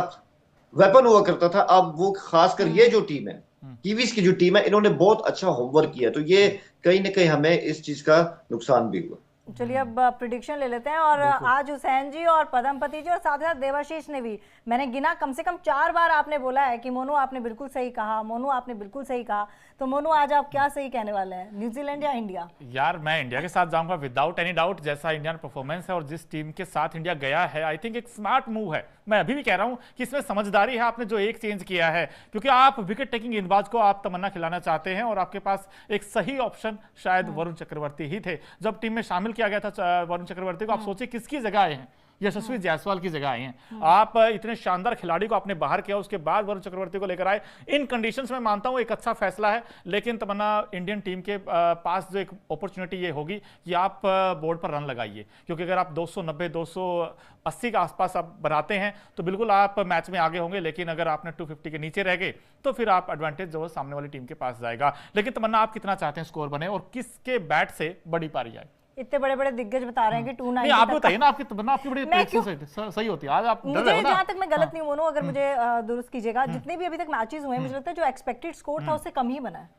वेपन हुआ करता था, अब वो खासकर ये जो टीम है, कीवीज की जो टीम है, इन्होंने बहुत अच्छा होमवर्क किया। तो ये कहीं ना कहीं हमें इस चीज का नुकसान भी हुआ। चलिए अब प्रिडिक्शन ले लेते हैं। और आज हुसैन जी और पदमपति जी और साथ साथ देवाशीष ने भी, मैंने गिना कम से कम 4 बार आपने बोला है कि मोनू आपने बिल्कुल सही कहा, मोनू आपने बिल्कुल सही कहा। तो मोनू आज आप क्या सही कहने वाले हैं, न्यूजीलैंड या इंडिया? यार मैं इंडिया के साथ जाऊंगा विदाउट एनी डाउट। जैसा इंडियन परफॉर्मेंस है और जिस टीम के साथ इंडिया गया है, आई थिंक एक स्मार्ट मूव है। मैं अभी भी कह रहा हूं कि इसमें समझदारी है आपने जो एक चेंज किया है, क्योंकि आप विकेट टेकिंग गेंदबाज को आप तमन्ना खिलाना चाहते हैं और आपके पास एक सही ऑप्शन शायद वरुण चक्रवर्ती ही थे। जब टीम में शामिल किया गया था वरुण चक्रवर्ती को, आप सोचिए किसकी जगह आए हैं, यशस्वी जायसवाल की जगह आए हैं। आप इतने शानदार खिलाड़ी को आपने बाहर किया, उसके बाद वरुण चक्रवर्ती को लेकर आए। इन कंडीशंस में मानता हूं एक अच्छा फैसला है, लेकिन तमन्ना इंडियन टीम के पास जो एक अपॉर्चुनिटी ये होगी कि आप बोर्ड पर रन लगाइए, क्योंकि अगर आप 290 280 के आसपास आप बनाते हैं तो बिल्कुल आप मैच में आगे होंगे। लेकिन अगर आपने 250 के नीचे रह गए तो फिर आप एडवांटेज जो है सामने वाली टीम के पास जाएगा। लेकिन तमन्ना आप कितना चाहते हैं स्कोर बने और किसके बैट से बड़ी पारी आए? इतने बड़े बड़े दिग्गज बता रहे हैं कि 290 आप बताइए ना, आपकी तमन्ना आपकी बड़ी सही होती है। आज आप मुझे जहां तक मैं गलत नहीं हूं, अगर मुझे दुरुस्त कीजिएगा, जितने भी अभी तक मैचेस हुए हैं मुझे लगता है जो एक्सपेक्टेड स्कोर था उससे कम ही बना है।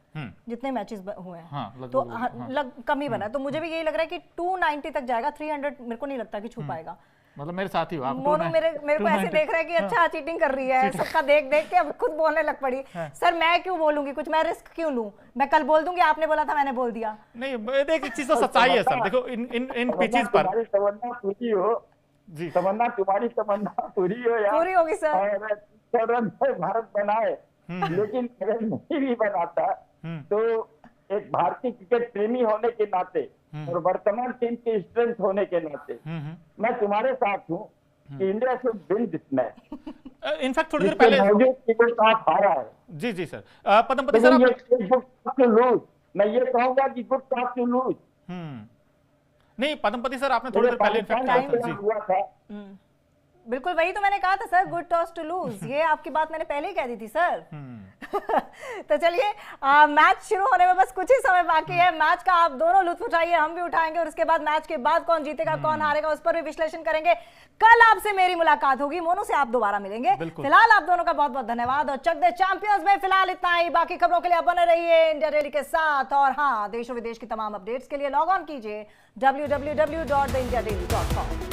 जितने मैचेस हुए हैं तो कम ही बना है। तो मुझे भी यही लग रहा है कि 290 तक जाएगा। 300 मेरे को नहीं लगता कि छू पाएगा। मतलब मेरे साथ ही हो आप। मोनू मेरे को ऐसे देख रहा है कि अच्छा चीटिंग कर रही है, सबका देख देख के अब खुद बोलने लग पड़ी। सर मैं क्यों बोलूंगी कुछ, मैं रिस्क क्यों लूं? मैं कल बोल दूंगी आपने बोला था मैंने बोल दिया। नहीं देख, एक चीज तो सच्चाई है सर। देखो इन पिचेस पर तमन्ना पूरी हो जी, तमन्ना तुम्हारी तमन्ना पूरी हो यार, पूरी होगी सर। भारत बनाए, लेकिन अगर नहीं भी बनाता तो एक भारतीय क्रिकेट प्रेमी होने के नाते और वर्तमान टीम की स्ट्रेंथ होने के नाते मैं तुम्हारे साथ हूँ कि India should win this match. In fact थोड़ी देर पहले हारा है। जी जी सर। पदमपति सर मैं ये कहूंगा कि गुड टॉक टू लूज। नहीं पदमपति सर, आपने थोड़ी देर पहले इनफैक्ट हुआ था। बिल्कुल वही तो मैंने कहा था sir, good toss to lose. ये आपकी बात मैंने पहले ही कह दी थी सर। तो चलिए मैच शुरू होने में बस कुछ ही समय बाकी है। मैच का आप दोनों लुत्फ उठाइए, हम भी उठाएंगे, और उसके बाद मैच के बाद कौन जीतेगा कौन हारेगा उस पर भी विश्लेषण करेंगे। कल आपसे मेरी मुलाकात होगी, मोनू से आप दोबारा मिलेंगे। फिलहाल आप दोनों का बहुत बहुत धन्यवाद और चक दे चैंपियंस में फिलहाल इतना ही। बाकी खबरों के लिए आप बने रहिए इंडिया डेली के साथ, और हाँ, देश और विदेश की तमाम अपडेट्स के लिए लॉग ऑन कीजिए www.theindiadaily.com।